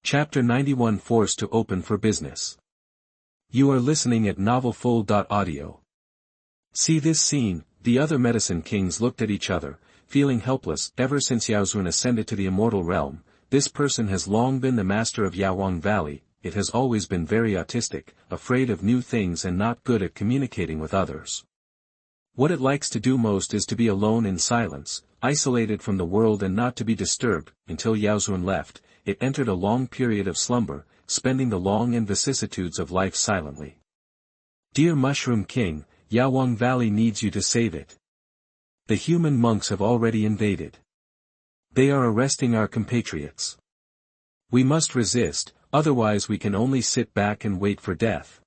Chapter 91 Forced to Open for Business. You are listening at novelfull.audio. See this scene, the other medicine kings looked at each other, feeling helpless. Ever since Yaozun ascended to the immortal realm, this person has long been the master of Yaowang Valley. It has always been very autistic, afraid of new things and not good at communicating with others. What it likes to do most is to be alone in silence, isolated from the world and not to be disturbed. Until Yaozun left, it entered a long period of slumber, spending the long and vicissitudes of life silently. Dear Mushroom King, Yaowang Valley needs you to save it. The human monks have already invaded. They are arresting our compatriots. We must resist, otherwise we can only sit back and wait for death.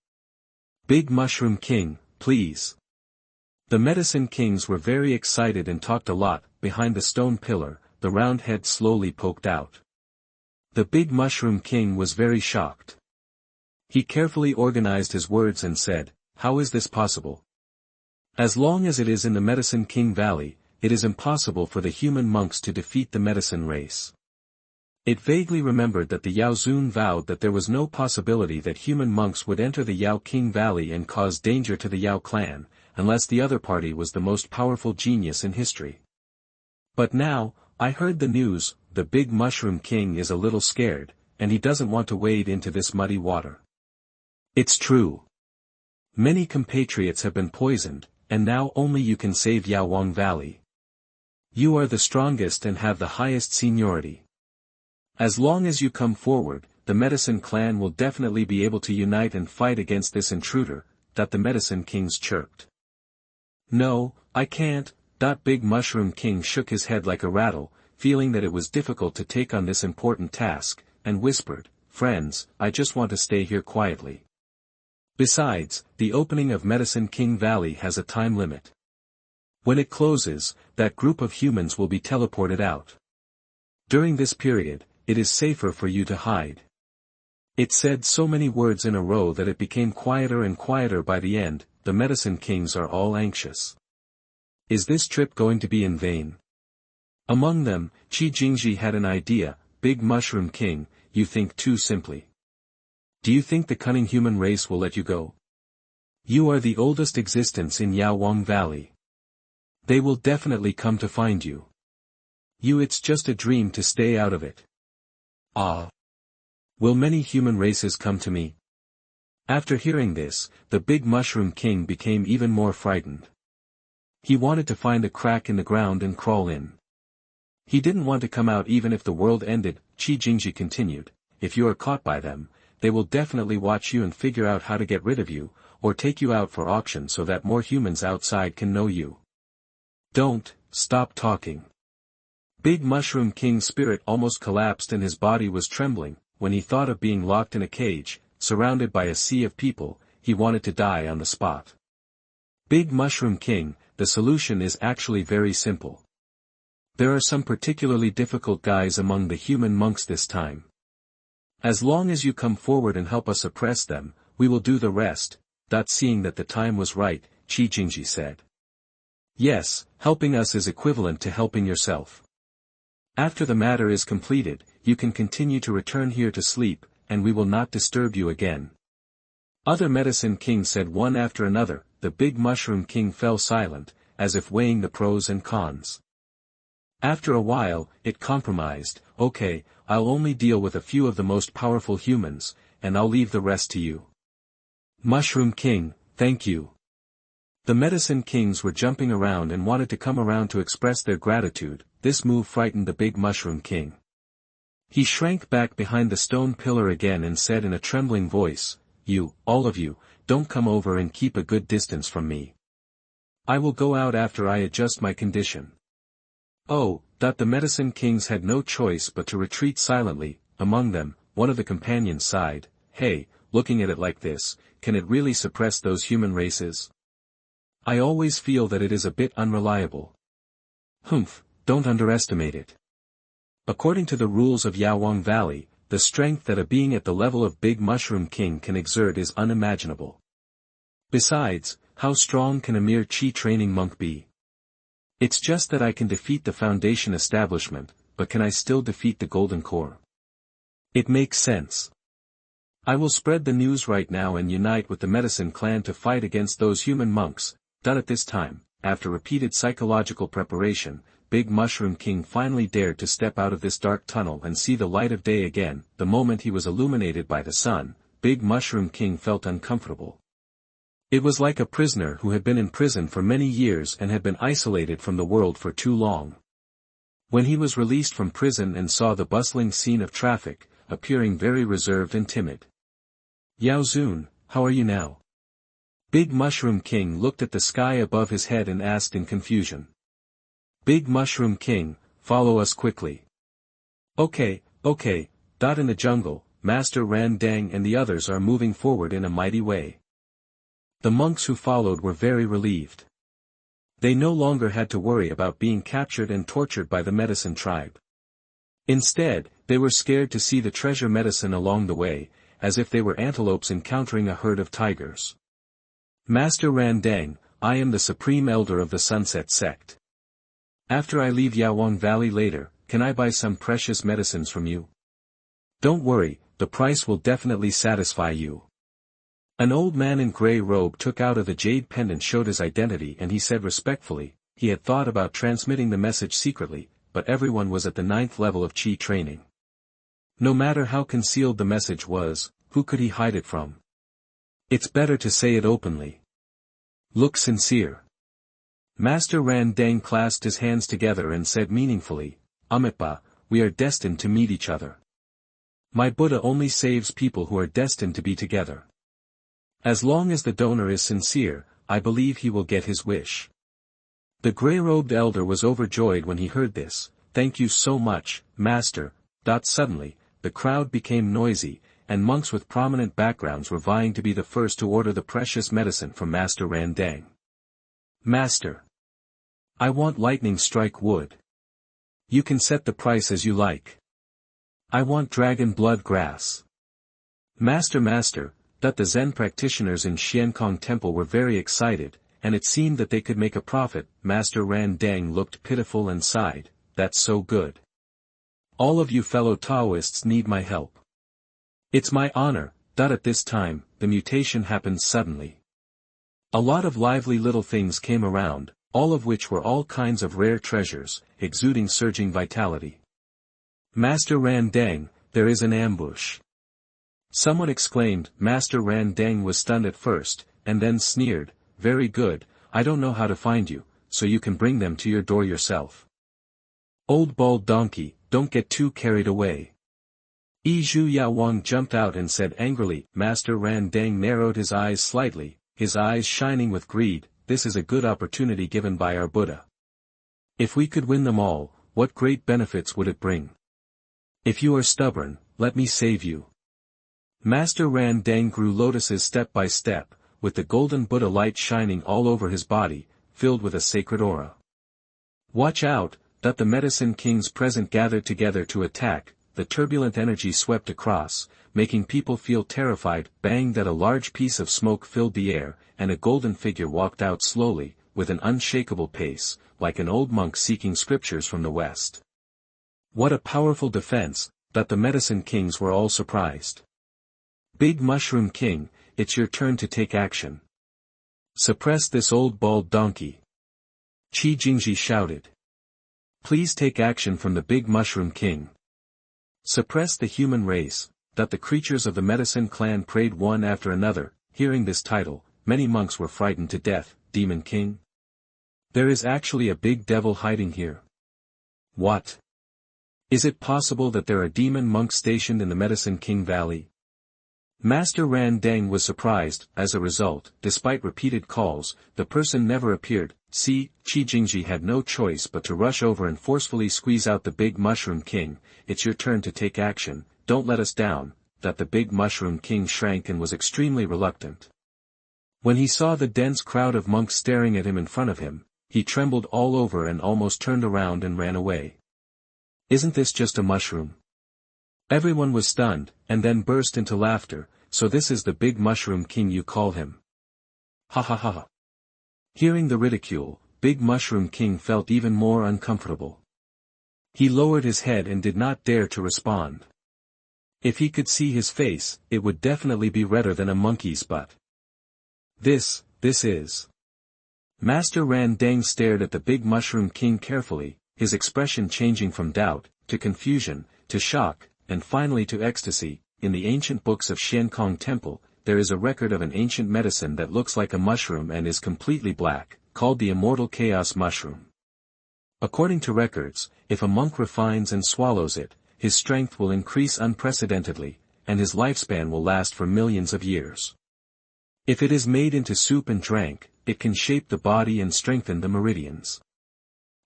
Big Mushroom King, please. The medicine kings were very excited and talked a lot. Behind the stone pillar, the round head slowly poked out. The big Mushroom King was very shocked. He carefully organized his words and said, "How is this possible? As long as it is in the Medicine King Valley, it is impossible for the human monks to defeat the medicine race." It vaguely remembered that the Yaozun vowed that there was no possibility that human monks would enter the Yao King Valley and cause danger to the Yao clan, unless the other party was the most powerful genius in history. But now, I heard the news. The big Mushroom King is a little scared, and he doesn't want to wade into this muddy water. It's true. Many compatriots have been poisoned, and now only you can save Yaowang Valley. You are the strongest and have the highest seniority. As long as you come forward, the medicine clan will definitely be able to unite and fight against this intruder, that the medicine kings chirped. No, I can't. Big Mushroom King shook his head like a rattle, feeling that it was difficult to take on this important task, and whispered, "Friends, I just want to stay here quietly. Besides, the opening of Medicine King Valley has a time limit. When it closes, that group of humans will be teleported out. During this period, it is safer for you to hide." It said so many words in a row that it became quieter and quieter. By the end, the medicine kings are all anxious. Is this trip going to be in vain? Among them, Qi Jingji had an idea. Big Mushroom King, you think too simply. Do you think the cunning human race will let you go? You are the oldest existence in Yaowang Valley. They will definitely come to find you. It's just a dream to stay out of it. Ah. Will many human races come to me? After hearing this, the big Mushroom King became even more frightened. He wanted to find a crack in the ground and crawl in. He didn't want to come out even if the world ended. Qi Jingji continued, "If you are caught by them, they will definitely watch you and figure out how to get rid of you, or take you out for auction so that more humans outside can know you. Don't, stop talking." Big Mushroom King's spirit almost collapsed and his body was trembling. When he thought of being locked in a cage, surrounded by a sea of people, he wanted to die on the spot. Big Mushroom King, the solution is actually very simple. There are some particularly difficult guys among the human monks this time. As long as you come forward and help us oppress them, we will do the rest. Seeing that the time was right, Qi Jingji said. Yes, helping us is equivalent to helping yourself. After the matter is completed, you can continue to return here to sleep, and we will not disturb you again. Other medicine kings said one after another. The big Mushroom King fell silent, as if weighing the pros and cons. After a while, it compromised. "Okay, I'll only deal with a few of the most powerful humans, and I'll leave the rest to you." Mushroom King, thank you. The medicine kings were jumping around and wanted to come around to express their gratitude. This move frightened the big Mushroom King. He shrank back behind the stone pillar again and said in a trembling voice, "You, all of you, don't come over and keep a good distance from me. I will go out after I adjust my condition." Oh, the medicine kings had no choice but to retreat silently. Among them, one of the companions sighed, "Hey, looking at it like this, can it really suppress those human races? I always feel that it is a bit unreliable." Humph, don't underestimate it. According to the rules of Yaowang Valley, the strength that a being at the level of Big Mushroom King can exert is unimaginable. Besides, how strong can a mere Qi training monk be? It's just that I can defeat the Foundation establishment, but can I still defeat the Golden Core? It makes sense. I will spread the news right now and unite with the medicine clan to fight against those human monks. At this time, after repeated psychological preparation, Big Mushroom King finally dared to step out of this dark tunnel and see the light of day again. The moment he was illuminated by the sun, Big Mushroom King felt uncomfortable. It was like a prisoner who had been in prison for many years and had been isolated from the world for too long. When he was released from prison and saw the bustling scene of traffic, appearing very reserved and timid. Yaozun, how are you now? Big Mushroom King looked at the sky above his head and asked in confusion. Big Mushroom King, follow us quickly. Okay. In the jungle, Master Ran Dang and the others are moving forward in a mighty way. The monks who followed were very relieved. They no longer had to worry about being captured and tortured by the medicine tribe. Instead, they were scared to see the treasure medicine along the way, as if they were antelopes encountering a herd of tigers. Master Ran Dang, I am the supreme elder of the Sunset Sect. After I leave Yaowang Valley later, can I buy some precious medicines from you? Don't worry, the price will definitely satisfy you. An old man in grey robe took out of the jade pendant, showed his identity, and he said respectfully, he had thought about transmitting the message secretly, but everyone was at the 9th level of Qi training. No matter how concealed the message was, who could he hide it from? It's better to say it openly. Look sincere. Master Ran Dang clasped his hands together and said meaningfully, Amitba, we are destined to meet each other. My Buddha only saves people who are destined to be together. As long as the donor is sincere, I believe he will get his wish. The grey-robed elder was overjoyed when he heard this. Thank you so much, Master. Suddenly, the crowd became noisy, and monks with prominent backgrounds were vying to be the first to order the precious medicine from Master Ran Dang. Master. I want lightning strike wood. You can set the price as you like. I want dragon blood grass. Master. The Zen practitioners in Xiankong Temple were very excited, and it seemed that they could make a profit. Master Ran Dang looked pitiful and sighed, that's so good. All of you fellow Taoists need my help. It's my honor. At this time, the mutation happened suddenly. A lot of lively little things came around, all of which were all kinds of rare treasures, exuding surging vitality. Master Ran Dang, there is an ambush. Someone exclaimed. Master Ran Dang was stunned at first, and then sneered, very good, I don't know how to find you, so you can bring them to your door yourself. Old bald donkey, don't get too carried away. Zhu Yaowang jumped out and said angrily. Master Ran Dang narrowed his eyes slightly, his eyes shining with greed, this is a good opportunity given by our Buddha. If we could win them all, what great benefits would it bring? If you are stubborn, let me save you. Master Ran Dang grew lotuses step by step, with the golden Buddha light shining all over his body, filled with a sacred aura. Watch out, the medicine kings present gathered together to attack, the turbulent energy swept across, making people feel terrified. Bang, that a large piece of smoke filled the air, and a golden figure walked out slowly, with an unshakable pace, like an old monk seeking scriptures from the west. What a powerful defense, the medicine kings were all surprised. Big Mushroom King, it's your turn to take action. Suppress this old bald donkey. Qi Jingji shouted. Please take action from the Big Mushroom King. Suppress the human race. The creatures of the medicine clan prayed one after another. Hearing this title, many monks were frightened to death. Demon King? There is actually a big devil hiding here. What? Is it possible that there are demon monks stationed in the Medicine King Valley? Master Ran Dang was surprised. As a result, despite repeated calls, the person never appeared. Qi Jingji had no choice but to rush over and forcefully squeeze out the Big Mushroom King. It's your turn to take action, don't let us down. The Big Mushroom King shrank and was extremely reluctant. When he saw the dense crowd of monks staring at him in front of him, he trembled all over and almost turned around and ran away. Isn't this just a mushroom? Everyone was stunned, and then burst into laughter. So this is the Big Mushroom King you call him? Ha ha ha ha. Hearing the ridicule, Big Mushroom King felt even more uncomfortable. He lowered his head and did not dare to respond. If he could see his face, it would definitely be redder than a monkey's butt. This is. Master Ran Dang stared at the big mushroom king carefully, his expression changing from doubt, to confusion, to shock, and finally to ecstasy. In the ancient books of Xiankong Temple, there is a record of an ancient medicine that looks like a mushroom and is completely black, called the immortal chaos mushroom. According to records, if a monk refines and swallows it, his strength will increase unprecedentedly, and his lifespan will last for millions of years. If it is made into soup and drank, it can shape the body and strengthen the meridians.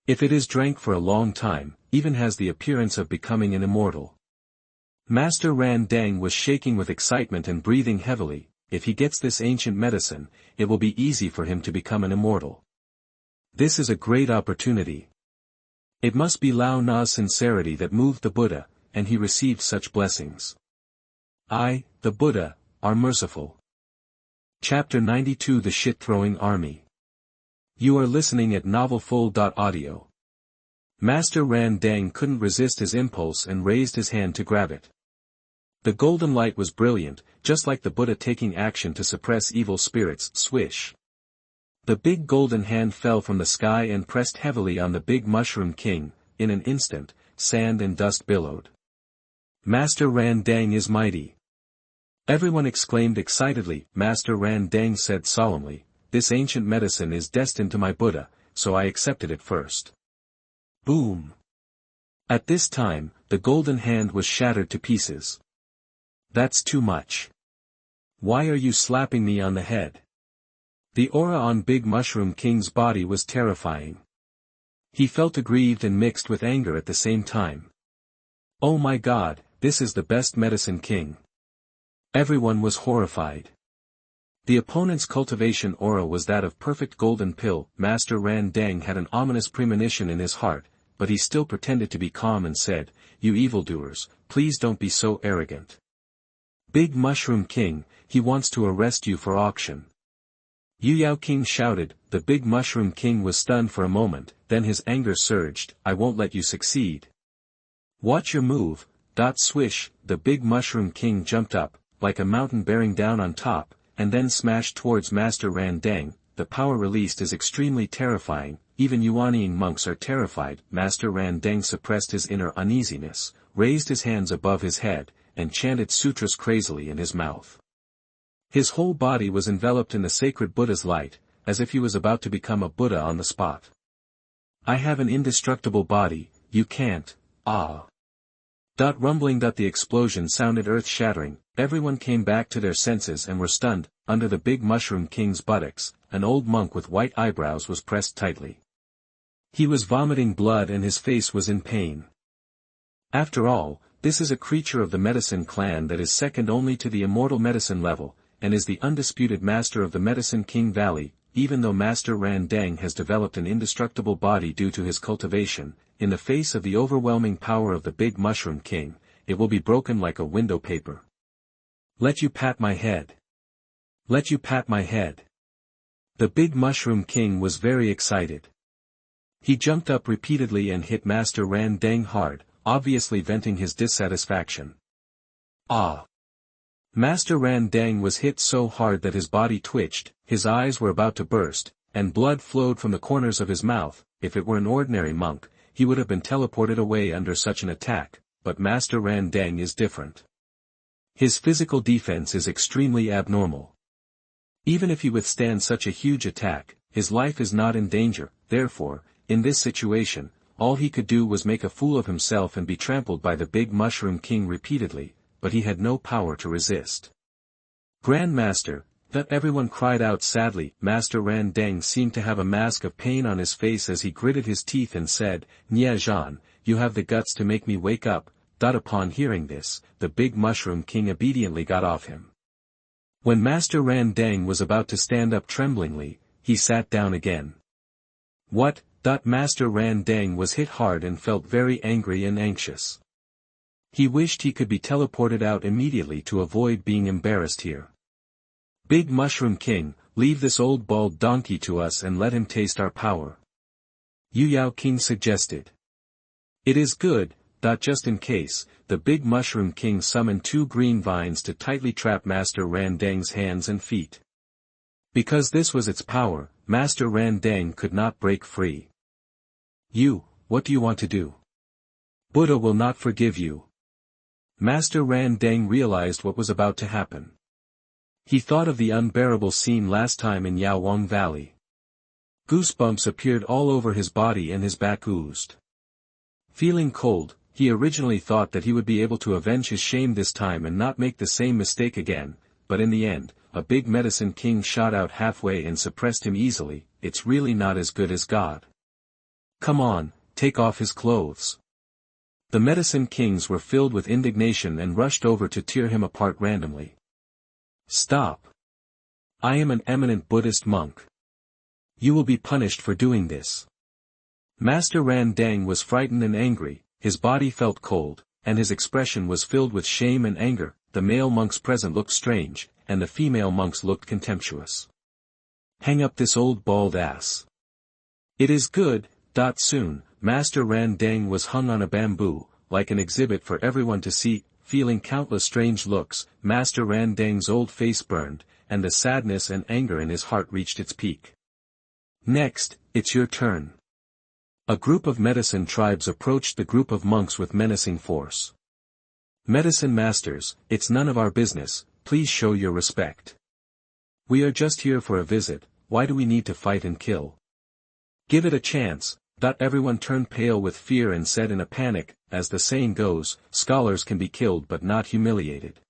If it is drank for a long time, even has the appearance of becoming an immortal. Master Ran Dang was shaking with excitement and breathing heavily. If he gets this ancient medicine, it will be easy for him to become an immortal. This is a great opportunity. It must be Lao Na's sincerity that moved the Buddha, and he received such blessings. I, the Buddha, are merciful. Chapter 92 The Shit-Throwing Army. You are listening at novelfull.audio. Master Ran Dang couldn't resist his impulse and raised his hand to grab it. The golden light was brilliant, just like the Buddha taking action to suppress evil spirits. Swish. The big golden hand fell from the sky and pressed heavily on the big mushroom king. In an instant, sand and dust billowed. Master Ran Dang is mighty. Everyone exclaimed excitedly. Master Ran Dang said solemnly, "This ancient medicine is destined to my Buddha, so I accepted it first." Boom! At this time, the golden hand was shattered to pieces. That's too much. Why are you slapping me on the head? The aura on Big Mushroom King's body was terrifying. He felt aggrieved and mixed with anger at the same time. Oh my God, this is the best medicine king. Everyone was horrified. The opponent's cultivation aura was that of perfect golden pill. Master Ran Dang had an ominous premonition in his heart, but he still pretended to be calm and said, "You evildoers, please don't be so arrogant. Big Mushroom King, he wants to arrest you for auction." Yu Yao King shouted. The Big Mushroom King was stunned for a moment, then his anger surged. "I won't let you succeed. Watch your move." Swish, the Big Mushroom King jumped up, like a mountain bearing down on top, and then smashed towards Master Ran Dang. The power released is extremely terrifying, even Yuaniing monks are terrified. Master Ran Dang suppressed his inner uneasiness, raised his hands above his head, and chanted sutras crazily in his mouth. His whole body was enveloped in the sacred Buddha's light, as if he was about to become a Buddha on the spot. "I have an indestructible body, you can't, ah." Rumbling. The explosion sounded earth-shattering. Everyone came back to their senses and were stunned. Under the Big Mushroom King's buttocks, an old monk with white eyebrows was pressed tightly. He was vomiting blood and his face was in pain. After all, this is a creature of the medicine clan that is second only to the immortal medicine level, and is the undisputed master of the Medicine King Valley. Even though Master Ran Dang has developed an indestructible body due to his cultivation, in the face of the overwhelming power of the Big Mushroom King, it will be broken like a window paper. "Let you pat my head. Let you pat my head." The Big Mushroom King was very excited. He jumped up repeatedly and hit Master Ran Dang hard, obviously venting his dissatisfaction. Ah! Master Ran Dang was hit so hard that his body twitched, his eyes were about to burst, and blood flowed from the corners of his mouth. If it were an ordinary monk, he would have been teleported away under such an attack, but Master Ran Dang is different. His physical defense is extremely abnormal. Even if he withstands such a huge attack, his life is not in danger. Therefore, in this situation, all he could do was make a fool of himself and be trampled by the Big Mushroom King repeatedly, but he had no power to resist. "Grand Master," everyone cried out sadly. Master Ran Dang seemed to have a mask of pain on his face as he gritted his teeth and said, "Nya Zhan, you have the guts to make me wake up." Upon hearing this, the Big Mushroom King obediently got off him. When Master Ran Dang was about to stand up tremblingly, he sat down again. "What?" Master Ran Dang was hit hard and felt very angry and anxious. He wished he could be teleported out immediately to avoid being embarrassed here. "Big Mushroom King, leave this old bald donkey to us and let him taste our power," Yu Yao King suggested. "It is good," Just in case, the big mushroom king summoned 2 green vines to tightly trap Master Randang's hands and feet. Because this was its power, Master Randang could not break free. What do you want to do? Buddha will not forgive you. Master Randang realized what was about to happen. He thought of the unbearable scene last time in Yaozun Valley. Goosebumps appeared all over his body and his back oozed. Feeling cold, he originally thought that he would be able to avenge his shame this time and not make the same mistake again, but in the end, a big medicine king shot out halfway and suppressed him easily. It's really not as good as God. Come on, take off his clothes. The medicine kings were filled with indignation and rushed over to tear him apart randomly. Stop. I am an eminent Buddhist monk. You will be punished for doing this. Master Randang was frightened and angry, his body felt cold, and his expression was filled with shame and anger. The male monks present looked strange, and the female monks looked contemptuous. Hang up this old bald ass. It is good. Soon, Master Randang was hung on a bamboo, like an exhibit for everyone to see. Feeling countless strange looks, Master Randang's old face burned, and the sadness and anger in his heart reached its peak. Next, it's your turn. A group of medicine tribes approached the group of monks with menacing force. Medicine masters, it's none of our business, please show your respect. We are just here for a visit, why do we need to fight and kill? Give it a chance. Everyone turned pale with fear and said in a panic, as the saying goes, scholars can be killed but not humiliated.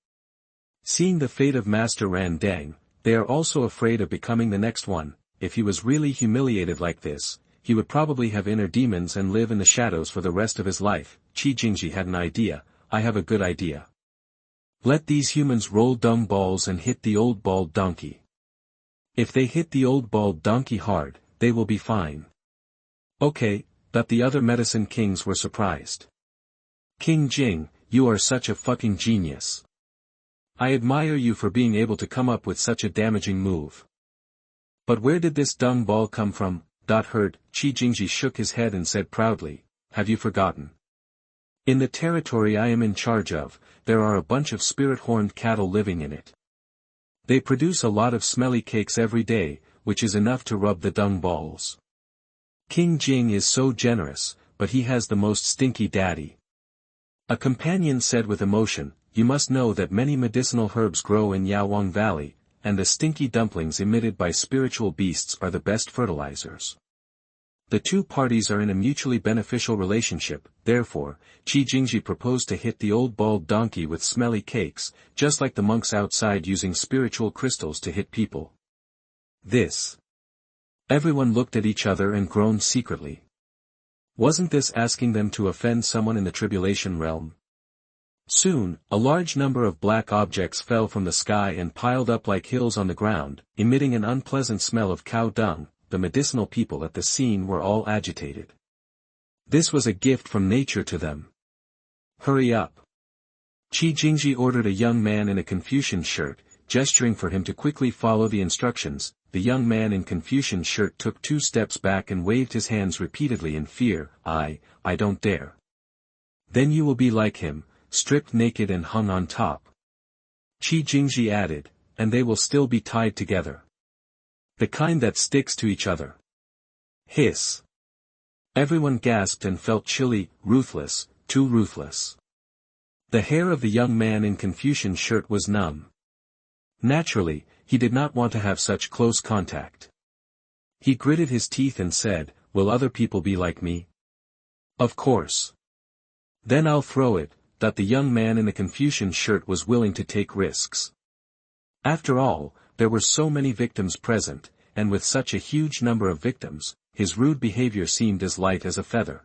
Seeing the fate of Master Randang, they are also afraid of becoming the next one. If he was really humiliated like this, he would probably have inner demons and live in the shadows for the rest of his life. Qi Jingji had an idea. I have a good idea. Let these humans roll dung balls and hit the old bald donkey. If they hit the old bald donkey hard, they will be fine. Okay, the other medicine kings were surprised. King Jing, you are such a fucking genius. I admire you for being able to come up with such a damaging move. But where did this dung ball come from? Heard, Qi Jingji shook his head and said proudly, have you forgotten? In the territory I am in charge of, there are a bunch of spirit-horned cattle living in it. They produce a lot of smelly cakes every day, which is enough to rub the dung balls. King Jing is so generous, but he has the most stinky daddy. A companion said with emotion, you must know that many medicinal herbs grow in Yaozun Valley, and the stinky dumplings emitted by spiritual beasts are the best fertilizers. The two parties are in a mutually beneficial relationship, therefore, Qi Jingji proposed to hit the old bald donkey with smelly cakes, just like the monks outside using spiritual crystals to hit people. This. Everyone looked at each other and groaned secretly. Wasn't this asking them to offend someone in the tribulation realm? Soon, a large number of black objects fell from the sky and piled up like hills on the ground, emitting an unpleasant smell of cow dung. The medicinal people at the scene were all agitated. This was a gift from nature to them. Hurry up. Qi Jingji ordered a young man in a Confucian shirt, gesturing for him to quickly follow the instructions. The young man in Confucian shirt took 2 steps back and waved his hands repeatedly in fear. I don't dare. Then you will be like him, stripped naked and hung on top. Qi Jingji added, and they will still be tied together. The kind that sticks to each other. Hiss. Everyone gasped and felt chilly. Ruthless, too ruthless. The hair of the young man in Confucian shirt was numb. Naturally, he did not want to have such close contact. He gritted his teeth and said, will other people be like me? Of course. Then I'll throw it. The young man in the Confucian shirt was willing to take risks. After all, there were so many victims present, and with such a huge number of victims, his rude behavior seemed as light as a feather.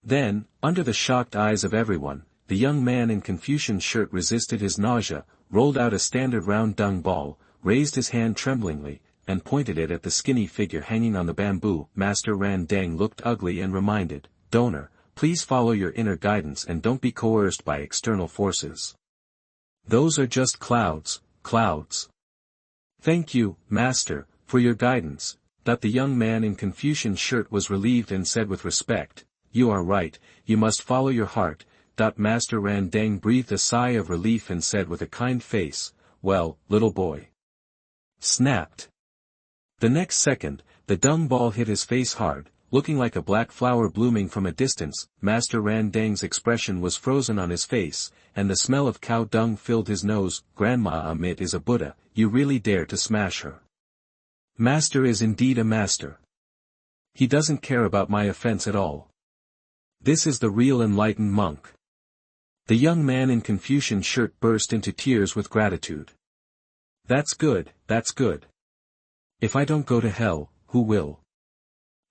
Then, under the shocked eyes of everyone, the young man in Confucian shirt resisted his nausea, rolled out a standard round dung ball, raised his hand tremblingly, and pointed it at the skinny figure hanging on the bamboo. Master Randang looked ugly and reminded, Donor, please follow your inner guidance and don't be coerced by external forces. Those are just clouds. Thank you, Master, for your guidance. The young man in Confucian shirt was relieved and said with respect, you are right, you must follow your heart. Master Randang breathed a sigh of relief and said with a kind face, well, little boy. Snapped. The next second, the dung ball hit his face hard, looking like a black flower blooming from a distance. Master Randang's expression was frozen on his face, and the smell of cow dung filled his nose. Grandma Amit is a Buddha, you really dare to smash her. Master is indeed a master. He doesn't care about my offense at all. This is the real enlightened monk. The young man in Confucian shirt burst into tears with gratitude. That's good, that's good. If I don't go to hell, who will?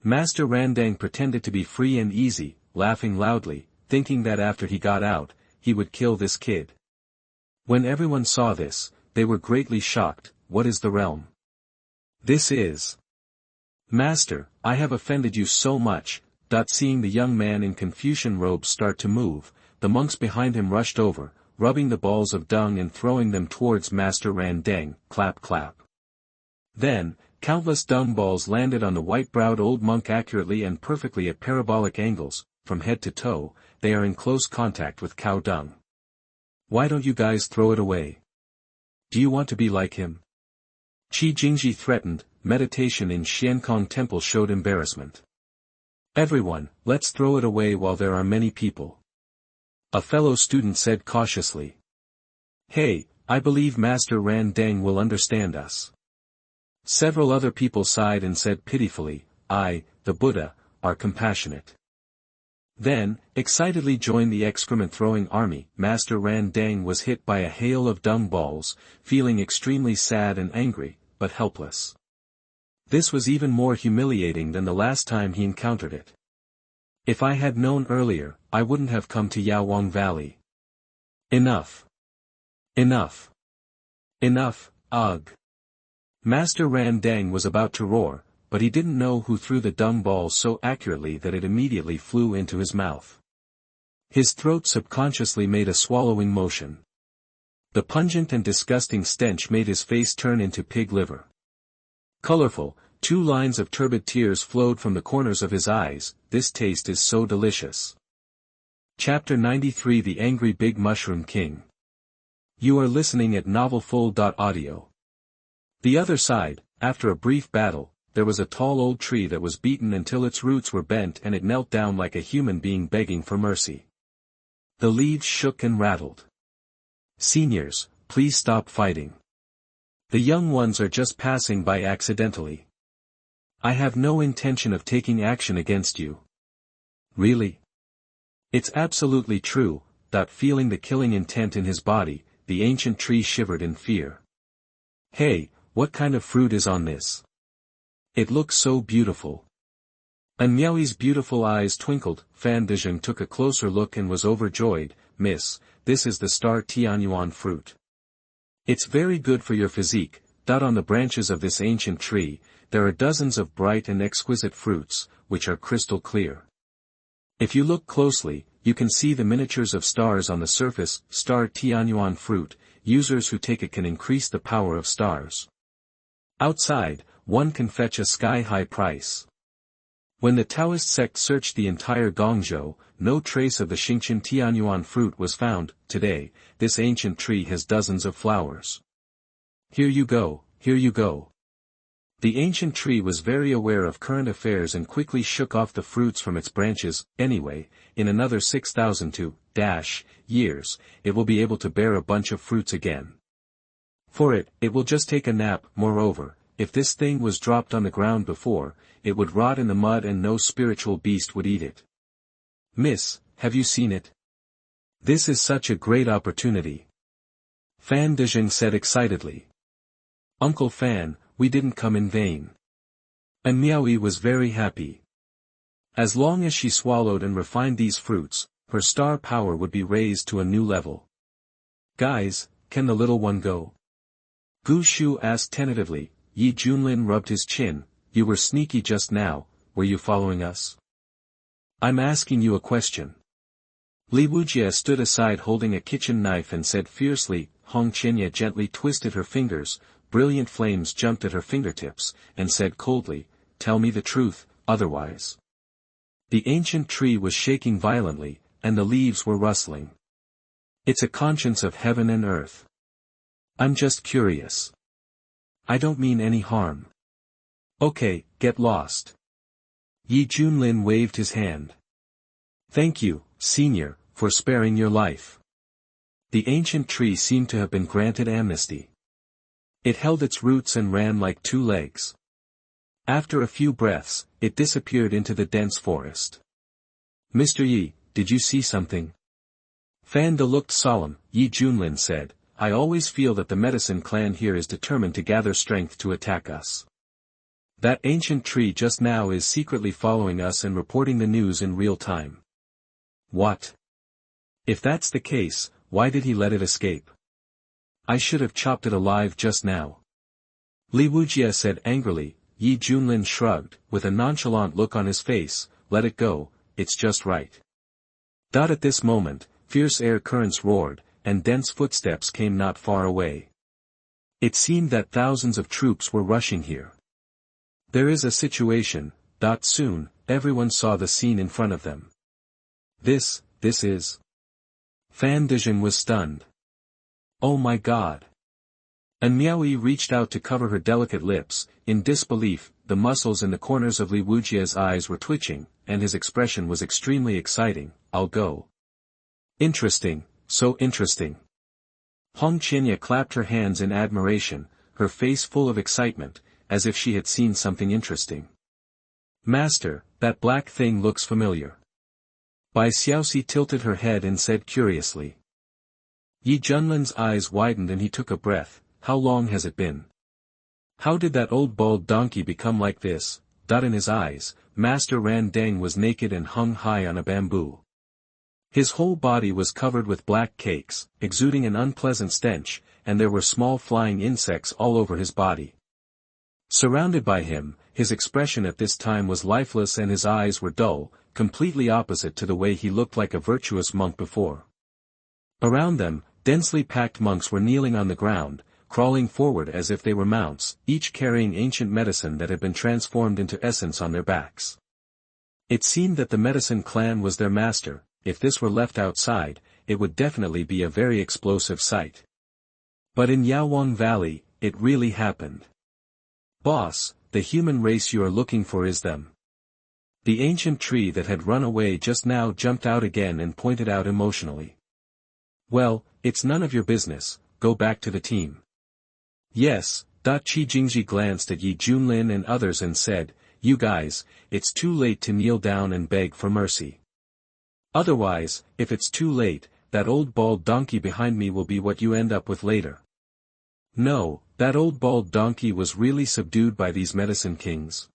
Master Randang pretended to be free and easy, laughing loudly, thinking that after he got out, he would kill this kid. When everyone saw this, they were greatly shocked. What is the realm? This is. Master, I have offended you so much. Seeing the young man in Confucian robes start to move, the monks behind him rushed over, rubbing the balls of dung and throwing them towards Master Randang. Clap clap. Then, countless dung balls landed on the white-browed old monk accurately and perfectly at parabolic angles. From head to toe, they are in close contact with cow dung. Why don't you guys throw it away? Do you want to be like him? Qi Jingji threatened. Meditation in Xiankong Temple showed embarrassment. Everyone, let's throw it away while there are many people. A fellow student said cautiously. Hey, I believe Master Randang will understand us. Several other people sighed and said pitifully, I, the Buddha, are compassionate. Then, excitedly joined the excrement-throwing army. Master Randang was hit by a hail of dung balls, feeling extremely sad and angry, but helpless. This was even more humiliating than the last time he encountered it. If I had known earlier, I wouldn't have come to Yaozun Valley. Enough. Enough. Enough, ugh. Master Randang was about to roar, but he didn't know who threw the dung ball so accurately that it immediately flew into his mouth. His throat subconsciously made a swallowing motion. The pungent and disgusting stench made his face turn into pig liver. Colorful, 2 lines of turbid tears flowed from the corners of his eyes. This taste is so delicious. Chapter 93 The Angry Big Mushroom King. You are listening at novelfull.audio. The other side, after a brief battle, there was a tall old tree that was beaten until its roots were bent and it knelt down like a human being begging for mercy. The leaves shook and rattled. Seniors, please stop fighting. The young ones are just passing by accidentally. I have no intention of taking action against you. Really? It's absolutely true. Feeling the killing intent in his body, the ancient tree shivered in fear. Hey, what kind of fruit is on this? It looks so beautiful. And Miaoi's beautiful eyes twinkled. Fan Dezheng took a closer look and was overjoyed. Miss, this is the star Tianyuan fruit. It's very good for your physique. On the branches of this ancient tree, there are dozens of bright and exquisite fruits, which are crystal clear. If you look closely, you can see the miniatures of stars on the surface. Star Tianyuan fruit, users who take it can increase the power of stars. Outside, one can fetch a sky-high price. When the Taoist sect searched the entire Guangzhou, no trace of the Xingqian Tianyuan fruit was found. Today, this ancient tree has dozens of flowers. Here you go, here you go. The ancient tree was very aware of current affairs and quickly shook off the fruits from its branches. Anyway, in another 6,002 years, it will be able to bear a bunch of fruits again. For it will just take a nap. Moreover, if this thing was dropped on the ground before, it would rot in the mud and no spiritual beast would eat it. Miss, have you seen it? This is such a great opportunity. Fan Dezheng said excitedly. Uncle Fan, we didn't come in vain. And Miaoi was very happy. As long as she swallowed and refined these fruits, her star power would be raised to a new level. Guys, can the little one go? Gu Shu asked tentatively. Yi Junlin rubbed his chin. You were sneaky just now, were you following us? I'm asking you a question. Li Wujie stood aside holding a kitchen knife and said fiercely. Hong Qinya gently twisted her fingers, brilliant flames jumped at her fingertips, and said coldly, tell me the truth, otherwise. The ancient tree was shaking violently, and the leaves were rustling. It's a conscience of heaven and earth. I'm just curious. I don't mean any harm. Okay, get lost. Junlin waved his hand. Thank you, senior, for sparing your life. The ancient tree seemed to have been granted amnesty. It held its roots and ran like two legs. After a few breaths, it disappeared into the dense forest. Mr. Yi, did you see something? Fanda looked solemn. Junlin said, I always feel that the medicine clan here is determined to gather strength to attack us. That ancient tree just now is secretly following us and reporting the news in real time. What? If that's the case, why did he let it escape? I should have chopped it alive just now. Li Wujie said angrily. Junlin shrugged, with a nonchalant look on his face, let it go, it's just right. At this moment, fierce air currents roared, and dense footsteps came not far away. It seemed that thousands of troops were rushing here. There is a situation. Soon, everyone saw the scene in front of them. This is... Fan Dijin was stunned. Oh my god. And Miaoyi reached out to cover her delicate lips. In disbelief, the muscles in the corners of Li Wujie's eyes were twitching, and his expression was extremely exciting. I'll go. Interesting, so interesting. Hong Qinya clapped her hands in admiration, her face full of excitement, as if she had seen something interesting. Master, that black thing looks familiar. Bai Xiaoxi tilted her head and said curiously. Junlin's eyes widened and he took a breath. How long has it been? How did that old bald donkey become like this? In his eyes, Master Ran Deng was naked and hung high on a bamboo. His whole body was covered with black cakes, exuding an unpleasant stench, and there were small flying insects all over his body. Surrounded by him, his expression at this time was lifeless and his eyes were dull, completely opposite to the way he looked like a virtuous monk before. Around them, densely packed monks were kneeling on the ground, crawling forward as if they were mounts, each carrying ancient medicine that had been transformed into essence on their backs. It seemed that the medicine clan was their master. If this were left outside, it would definitely be a very explosive sight. But in Yaowang Valley, it really happened. Boss, the human race you are looking for is them. The ancient tree that had run away just now jumped out again and pointed out emotionally. Well, it's none of your business, go back to the team. Yes. Qi Jingji glanced at Junlin and others and said, you guys, it's too late to kneel down and beg for mercy. Otherwise, if it's too late, that old bald donkey behind me will be what you end up with later. No, that old bald donkey was really subdued by these medicine kings.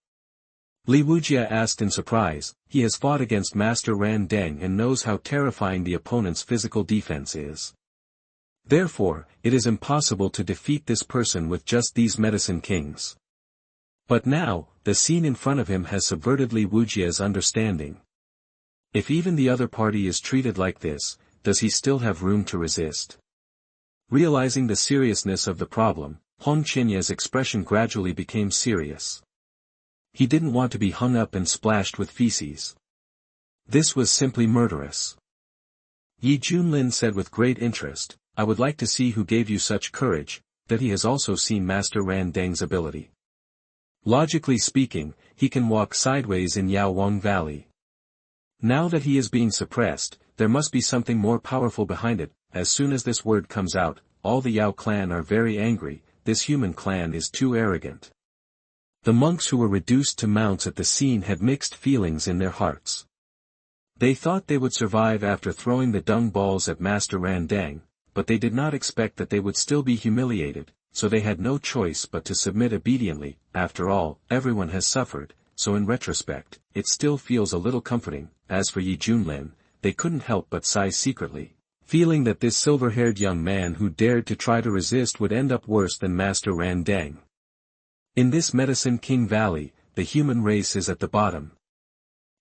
Li Wujie asked in surprise. He has fought against Master Ran Deng and knows how terrifying the opponent's physical defense is. Therefore, it is impossible to defeat this person with just these medicine kings. But now, the scene in front of him has subverted Li Wujie's understanding. If even the other party is treated like this, does he still have room to resist? Realizing the seriousness of the problem, Hong Qinya's expression gradually became serious. He didn't want to be hung up and splashed with feces. This was simply murderous. Junlin said with great interest, I would like to see who gave you such courage, that he has also seen Master Ran Deng's ability. Logically speaking, he can walk sideways in Yaowang Valley. Now that he is being suppressed, there must be something more powerful behind it. As soon as this word comes out, all the Yao clan are very angry. This human clan is too arrogant. The monks who were reduced to mounts at the scene had mixed feelings in their hearts. They thought they would survive after throwing the dung balls at Master Ran Deng, but they did not expect that they would still be humiliated, so they had no choice but to submit obediently. After all, everyone has suffered, so in retrospect, it still feels a little comforting. As for Junlin, they couldn't help but sigh secretly, feeling that this silver-haired young man who dared to try to resist would end up worse than Master Ran Deng. In this Medicine King Valley, the human race is at the bottom.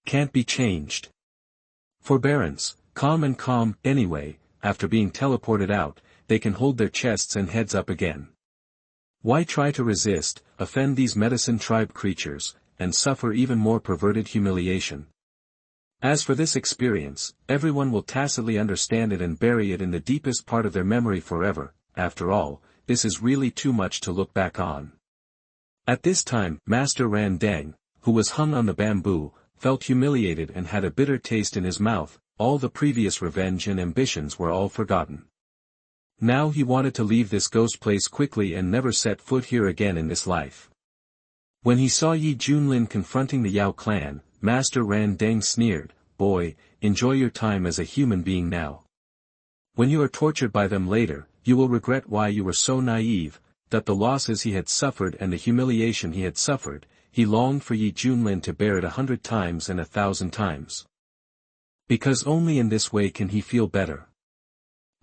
Can't be changed. Forbearance, calm anyway, after being teleported out, they can hold their chests and heads up again. Why try to resist, offend these medicine tribe creatures, and suffer even more perverted humiliation? As for this experience, everyone will tacitly understand it and bury it in the deepest part of their memory forever. After all, this is really too much to look back on. At this time, Master Ran Dang, who was hung on the bamboo, felt humiliated and had a bitter taste in his mouth. All the previous revenge and ambitions were all forgotten. Now he wanted to leave this ghost place quickly and never set foot here again in this life. When he saw Yi Junlin confronting the Yao clan, Master Ran Dang sneered, "Boy, enjoy your time as a human being now. When you are tortured by them later, you will regret why you were so naive." That the losses he had suffered and the humiliation he had suffered, he longed for Yi Junlin to bear it 100 times and 1,000 times. Because only in this way can he feel better.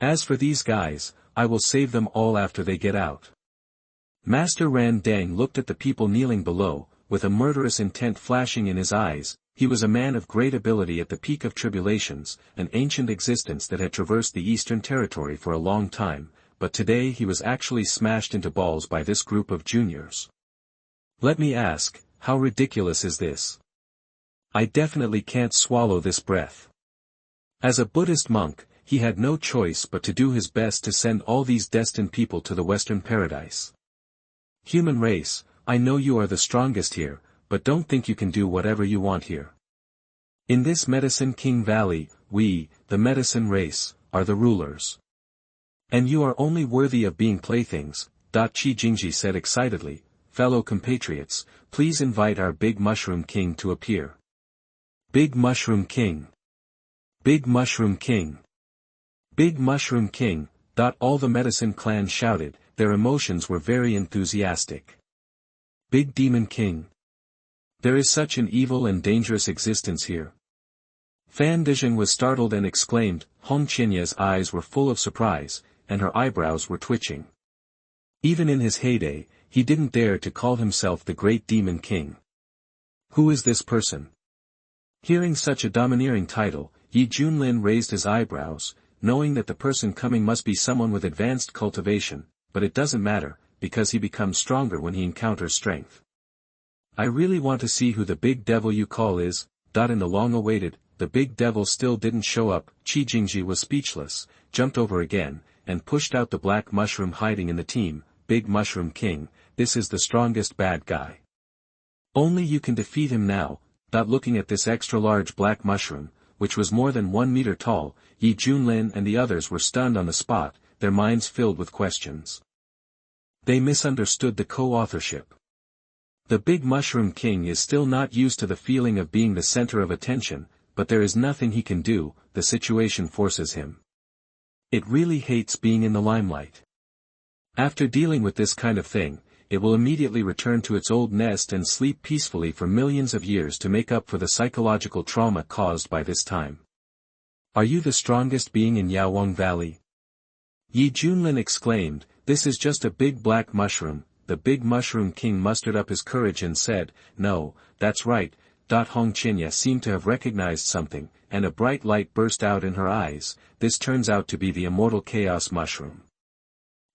As for these guys, I will save them all after they get out. Master Ran Dang looked at the people kneeling below, with a murderous intent flashing in his eyes. He was a man of great ability at the peak of tribulations, an ancient existence that had traversed the Eastern Territory for a long time, but today he was actually smashed into balls by this group of juniors. Let me ask, how ridiculous is this? I definitely can't swallow this breath. As a Buddhist monk, he had no choice but to do his best to send all these destined people to the Western Paradise. Human race, I know you are the strongest here, but don't think you can do whatever you want here. In this Medicine King Valley, we, the medicine race, are the rulers. And you are only worthy of being playthings. Qi Jingji said excitedly, "Fellow compatriots, please invite our Big Mushroom King to appear." Big Mushroom King. Big Mushroom King. Big Mushroom King. All the medicine clan shouted, their emotions were very enthusiastic. Big Demon King. There is such an evil and dangerous existence here. Fan Dizheng was startled and exclaimed. Hong Qianye's eyes were full of surprise, and her eyebrows were twitching. Even in his heyday, he didn't dare to call himself the Great Demon King. Who is this person? Hearing such a domineering title, Yi Junlin raised his eyebrows, knowing that the person coming must be someone with advanced cultivation, but it doesn't matter, because he becomes stronger when he encounters strength. I really want to see who the big devil you call is. In the long-awaited, the big devil still didn't show up. Qi Jingji was speechless, jumped over again, and pushed out the black mushroom hiding in the team. Big Mushroom King, this is the strongest bad guy. Only you can defeat him now. Looking at this extra-large black mushroom, which was more than 1 meter tall, Yi Junlin and the others were stunned on the spot, their minds filled with questions. They misunderstood the co-authorship. The Big Mushroom King is still not used to the feeling of being the center of attention, but there is nothing he can do, the situation forces him. It really hates being in the limelight. After dealing with this kind of thing, it will immediately return to its old nest and sleep peacefully for millions of years to make up for the psychological trauma caused by this time. Are you the strongest being in Yaozun Valley? Yi Junlin exclaimed, this is just a big black mushroom. The Big Mushroom King mustered up his courage and said, no, that's right. Hong Qianye seemed to have recognized something, and a bright light burst out in her eyes. This turns out to be the Immortal Chaos Mushroom.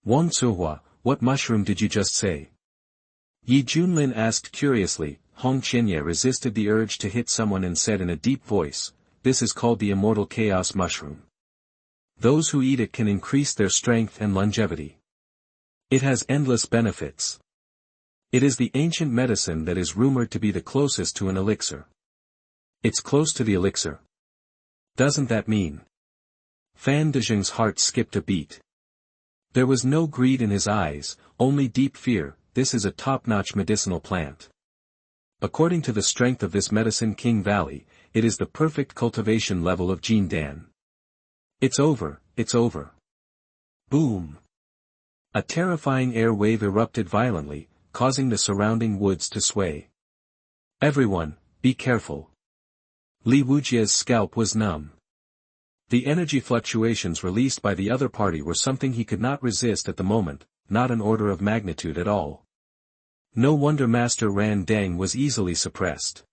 Wang Zuhua, what mushroom did you just say? Yi Junlin asked curiously. Hong Qianye resisted the urge to hit someone and said in a deep voice, this is called the Immortal Chaos Mushroom. Those who eat it can increase their strength and longevity. It has endless benefits. It is the ancient medicine that is rumored to be the closest to an elixir. It's close to the elixir. Doesn't that mean? Fan Dizheng's heart skipped a beat. There was no greed in his eyes, only deep fear. This is a top-notch medicinal plant. According to the strength of this Medicine King Valley, it is the perfect cultivation level of Jindan. It's over, it's over. Boom. A terrifying air wave erupted violently, causing the surrounding woods to sway. Everyone, be careful. Li Wujia's scalp was numb. The energy fluctuations released by the other party were something he could not resist at the moment, not an order of magnitude at all. No wonder Master Ran Dang was easily suppressed.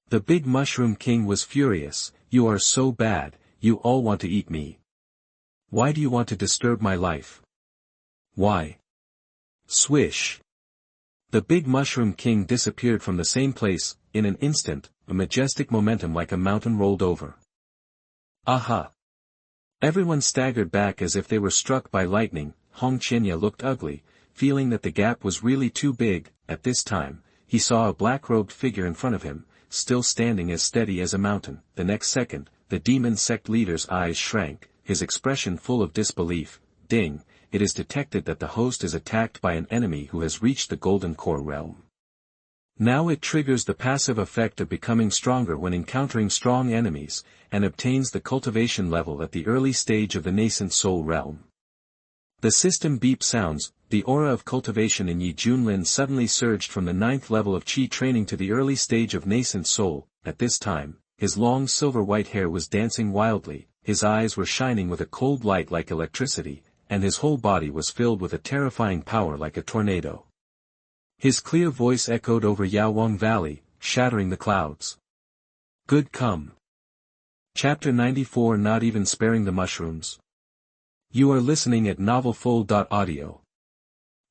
The Big Mushroom King was furious. You are so bad, you all want to eat me. Why do you want to disturb my life? Why? Swish. The Big Mushroom King disappeared from the same place. In an instant, a majestic momentum like a mountain rolled over. Aha! Everyone staggered back as if they were struck by lightning. Hong Qianya looked ugly, feeling that the gap was really too big. At this time, he saw a black-robed figure in front of him, still standing as steady as a mountain. The next second, the demon sect leader's eyes shrank, his expression full of disbelief. Ding, it is detected that the host is attacked by an enemy who has reached the Golden Core realm. Now it triggers the passive effect of becoming stronger when encountering strong enemies, and obtains the cultivation level at the early stage of the nascent soul realm. The system beep sounds. The aura of cultivation in Yi Junlin suddenly surged from the 9th level of Qi training to the early stage of nascent soul. At this time, his long silver-white hair was dancing wildly, his eyes were shining with a cold light like electricity, and his whole body was filled with a terrifying power like a tornado. His clear voice echoed over Yaozun Valley, shattering the clouds. Good come. Chapter 94. Not even sparing the mushrooms. You are listening at novelfull.audio.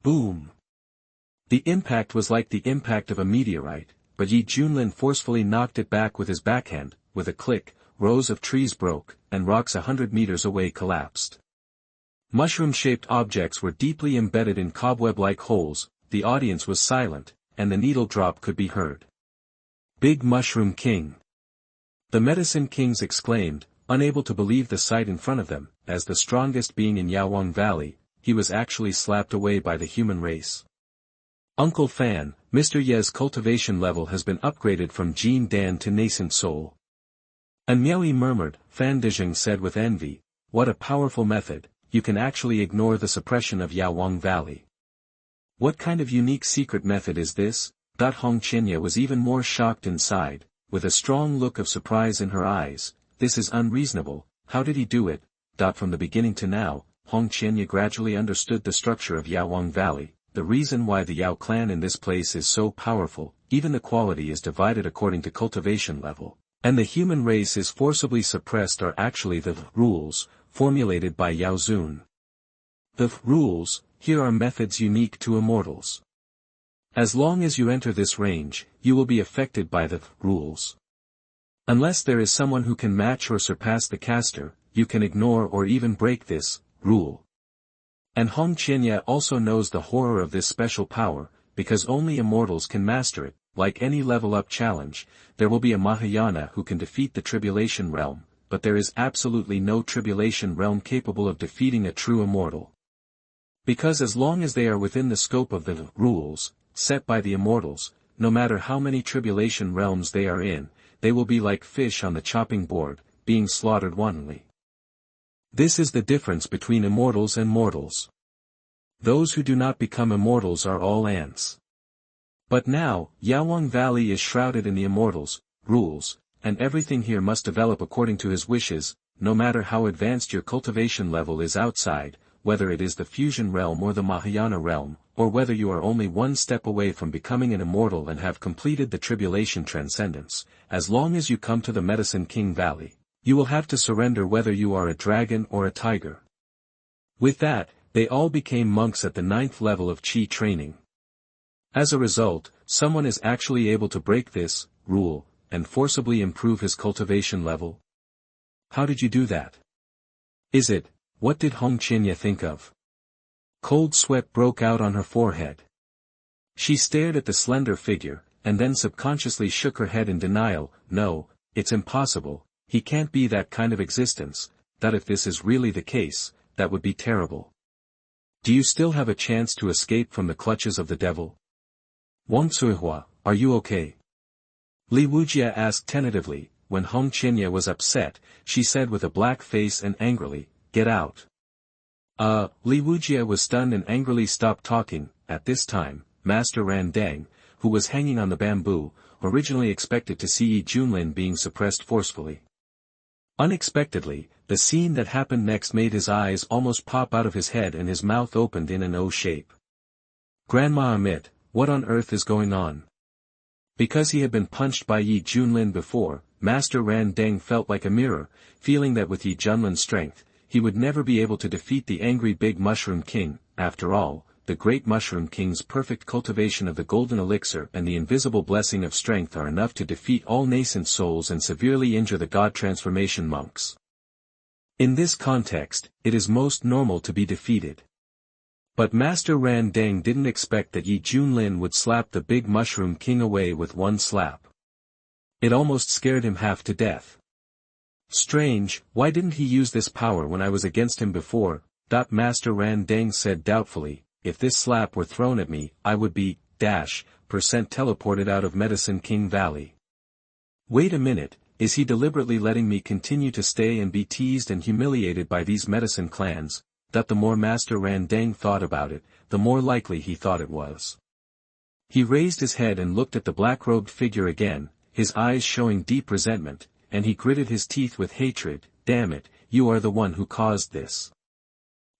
Boom! The impact was like the impact of a meteorite, but Yi Junlin forcefully knocked it back with his backhand. With a click, rows of trees broke, and rocks 100 meters away collapsed. Mushroom-shaped objects were deeply embedded in cobweb-like holes. The audience was silent, and the needle drop could be heard. Big Mushroom King! The Medicine Kings exclaimed, unable to believe the sight in front of them. As the strongest being in Yaozun Valley, he was actually slapped away by the human race. Uncle Fan, Mr. Ye's cultivation level has been upgraded from Jin Dan to nascent soul. And Miaoyi murmured. Fan Dijing said with envy, what a powerful method, you can actually ignore the suppression of Yaozun Valley. What kind of unique secret method is this? Hong Qianya was even more shocked inside, with a strong look of surprise in her eyes. This is unreasonable. How did he do it? From the beginning to now, Hong Qianya gradually understood the structure of Yaozun Valley, the reason why the Yao clan in this place is so powerful. Even the quality is divided according to cultivation level, and the human race is forcibly suppressed are actually the rules, formulated by Yaozun. The rules, here are methods unique to immortals. As long as you enter this range, you will be affected by the rules. Unless there is someone who can match or surpass the caster, you can ignore or even break this rule. And Hong Qianya also knows the horror of this special power, because only immortals can master it. Like any level-up challenge, there will be a Mahayana who can defeat the Tribulation Realm, but there is absolutely no Tribulation Realm capable of defeating a true immortal. Because as long as they are within the scope of the rules, set by the immortals, no matter how many Tribulation Realms they are in, they will be like fish on the chopping board, being slaughtered wantonly. This is the difference between immortals and mortals. Those who do not become immortals are all ants. But now, Yaozun Valley is shrouded in the immortals' rules, and everything here must develop according to his wishes. No matter how advanced your cultivation level is outside, whether it is the fusion realm or the Mahayana realm, or whether you are only one step away from becoming an immortal and have completed the tribulation transcendence, as long as you come to the Medicine King Valley, you will have to surrender whether you are a dragon or a tiger. With that, they all became monks at the 9th level of Qi training. As a result, someone is actually able to break this rule, and forcibly improve his cultivation level. How did you do that? What did Hong Qianya think of? Cold sweat broke out on her forehead. She stared at the slender figure, and then subconsciously shook her head in denial. No, it's impossible, he can't be that kind of existence. That if this is really the case, that would be terrible. Do you still have a chance to escape from the clutches of the devil? Wang Cuihua, are you okay? Li Wujia asked tentatively. When Hong Qianya was upset, she said with a black face and angrily, "Get out." Li Wujia was stunned and angrily stopped talking. At this time, Master Ran Dang, who was hanging on the bamboo, originally expected to see Yi Junlin being suppressed forcefully. Unexpectedly, the scene that happened next made his eyes almost pop out of his head and his mouth opened in an O shape. Grandma Amit, what on earth is going on? Because he had been punched by Yi Junlin before, Master Ran Deng felt like a mirror, feeling that with Yi Junlin's strength, he would never be able to defeat the angry big mushroom king. After all, the great Mushroom King's perfect cultivation of the golden elixir and the invisible blessing of strength are enough to defeat all nascent souls and severely injure the God transformation monks. In this context, it is most normal to be defeated. But Master Ran Deng didn't expect that Yi Junlin would slap the big Mushroom King away with one slap. It almost scared him half to death. Strange, why didn't he use this power when I was against him before? Master Ran Deng said doubtfully, if this slap were thrown at me, I would be, percent teleported out of Medicine King Valley. Wait a minute, is he deliberately letting me continue to stay and be teased and humiliated by these medicine clans? The more Master Ran Deng thought about it, the more likely he thought it was. He raised his head and looked at the black-robed figure again, his eyes showing deep resentment, and he gritted his teeth with hatred. Damn it, you are the one who caused this.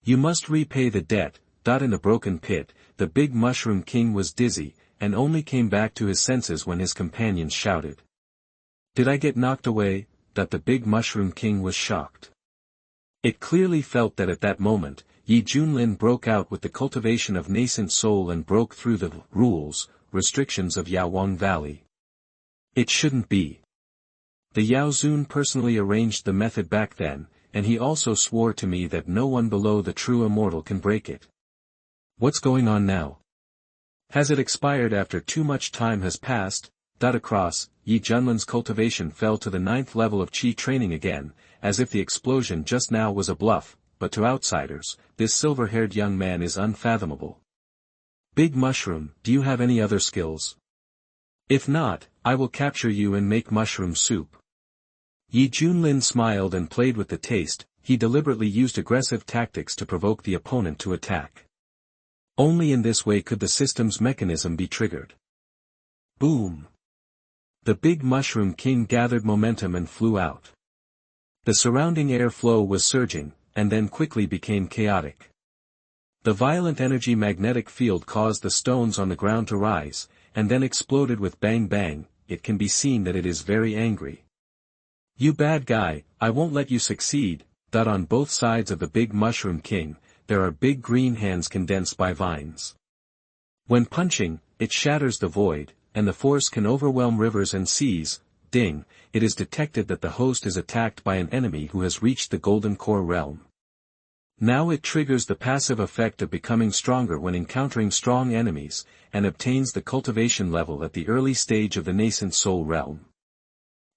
You must repay the debt. In the broken pit, the big Mushroom King was dizzy, and only came back to his senses when his companions shouted. Did I get knocked away? The big Mushroom King was shocked. It clearly felt that at that moment, Yi Junlin broke out with the cultivation of nascent soul and broke through the restrictions of Yaozun Valley. It shouldn't be. The Yaozun personally arranged the method back then, and he also swore to me that no one below the true immortal can break it. What's going on now? Has it expired after too much time has passed? Across, Yi Junlin's cultivation fell to the 9th level of Qi training again, as if the explosion just now was a bluff, but to outsiders, this silver-haired young man is unfathomable. Big Mushroom, do you have any other skills? If not, I will capture you and make mushroom soup. Yi Junlin smiled and played with the taste. He deliberately used aggressive tactics to provoke the opponent to attack. Only in this way could the system's mechanism be triggered. Boom! The big Mushroom King gathered momentum and flew out. The surrounding air flow was surging, and then quickly became chaotic. The violent energy magnetic field caused the stones on the ground to rise, and then exploded with bang bang. It can be seen that it is very angry. You bad guy, I won't let you succeed. On both sides of the big Mushroom King, there are big green hands condensed by vines. When punching, it shatters the void, and the force can overwhelm rivers and seas. Ding, it is detected that the host is attacked by an enemy who has reached the Golden Core realm. Now it triggers the passive effect of becoming stronger when encountering strong enemies, and obtains the cultivation level at the early stage of the nascent soul realm.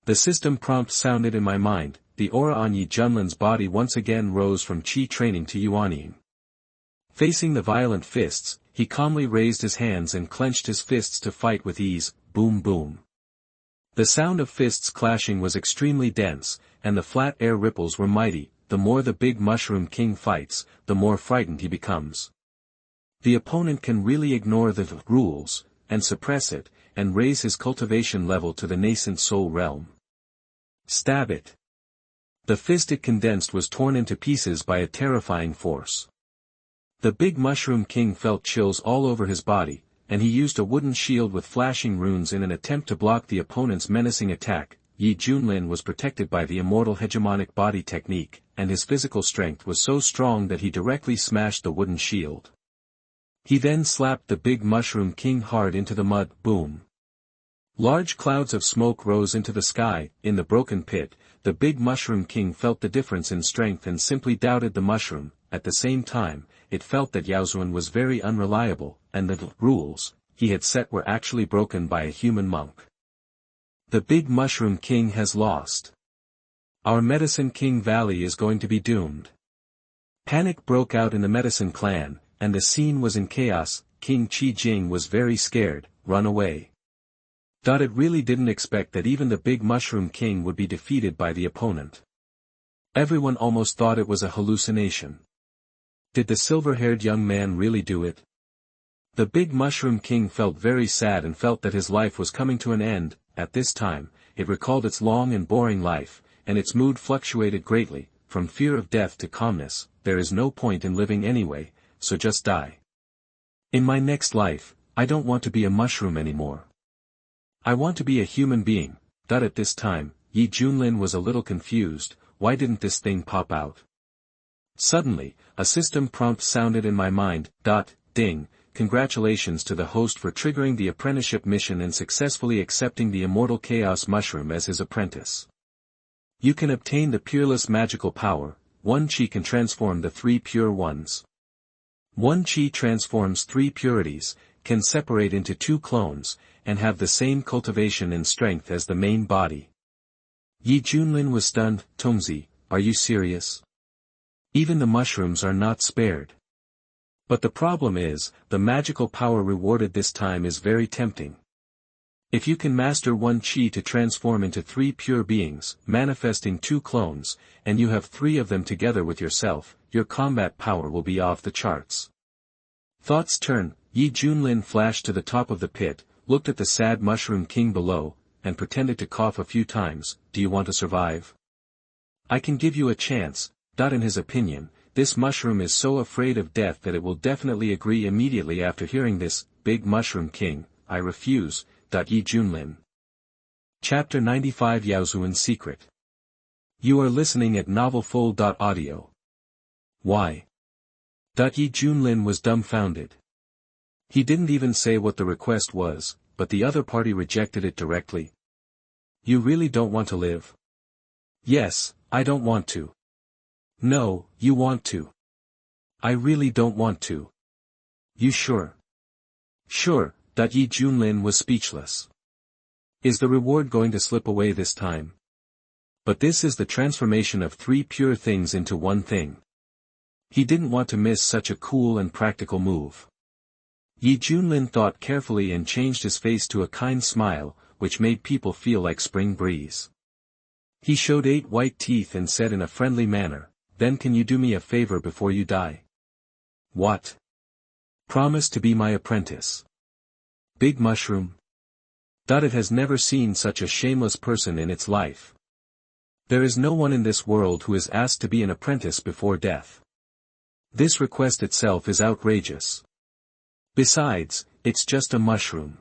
The system prompt sounded in my mind. The aura on Yi Junlin's body once again rose from Qi training to Yuanying. Facing the violent fists, he calmly raised his hands and clenched his fists to fight with ease. Boom boom. The sound of fists clashing was extremely dense, and the flat air ripples were mighty. The more the big Mushroom King fights, the more frightened he becomes. The opponent can really ignore the rules, and suppress it, and raise his cultivation level to the nascent soul realm. Stab it. The fist it condensed was torn into pieces by a terrifying force. The big Mushroom King felt chills all over his body, and he used a wooden shield with flashing runes in an attempt to block the opponent's menacing attack. Yi Junlin was protected by the immortal hegemonic body technique, and his physical strength was so strong that he directly smashed the wooden shield. He then slapped the big Mushroom King hard into the mud. Boom! Large clouds of smoke rose into the sky. In the broken pit, the big Mushroom King felt the difference in strength and simply doubted the mushroom. At the same time, it felt that Yaozun was very unreliable, and the rules he had set were actually broken by a human monk. The big Mushroom King has lost. Our Medicine King Valley is going to be doomed. Panic broke out in the Medicine Clan, and the scene was in chaos. King Qi Jing was very scared. Run away. It really didn't expect that even the big Mushroom King would be defeated by the opponent. Everyone almost thought it was a hallucination. Did the silver-haired young man really do it? The big Mushroom King felt very sad and felt that his life was coming to an end. At this time, it recalled its long and boring life, and its mood fluctuated greatly, from fear of death to calmness. There is no point in living anyway, so just die. In my next life, I don't want to be a mushroom anymore. I want to be a human being. At this time, Yi Junlin was a little confused. Why didn't this thing pop out? Suddenly, a system prompt sounded in my mind. Ding, congratulations to the host for triggering the apprenticeship mission and successfully accepting the immortal chaos mushroom as his apprentice. You can obtain the peerless magical power. 1 Qi can transform the 3 pure ones. 1 Qi transforms 3 purities, can separate into 2 clones, and have the same cultivation and strength as the main body. Yi Junlin was stunned. Tongzi, are you serious? Even the mushrooms are not spared. But the problem is, the magical power rewarded this time is very tempting. If you can master 1 Qi to transform into 3 pure beings, manifesting 2 clones, and you have 3 of them together with yourself, your combat power will be off the charts. Thoughts turn. Yi Junlin flashed to the top of the pit, looked at the sad mushroom king below, and pretended to cough a few times. Do you want to survive? I can give you a chance. In his opinion, this mushroom is so afraid of death that it will definitely agree immediately after hearing this. Big Mushroom King, I refuse. Yi Junlin. Chapter 95 Yaozun's Secret. You are listening at novelfull.audio. Why? Yi Junlin was dumbfounded. He didn't even say what the request was, but the other party rejected it directly. You really don't want to live? Yes, I don't want to. No, you want to. I really don't want to. You sure? Sure. Yi Junlin was speechless. Is the reward going to slip away this time? But this is the transformation of 3 pure things into 1 thing. He didn't want to miss such a cool and practical move. Yi Junlin thought carefully and changed his face to a kind smile, which made people feel like spring breeze. He showed 8 white teeth and said in a friendly manner, then can you do me a favor before you die? What? Promise to be my apprentice. Big Mushroom. It has never seen such a shameless person in its life. There is no one in this world who is asked to be an apprentice before death. This request itself is outrageous. Besides, it's just a mushroom.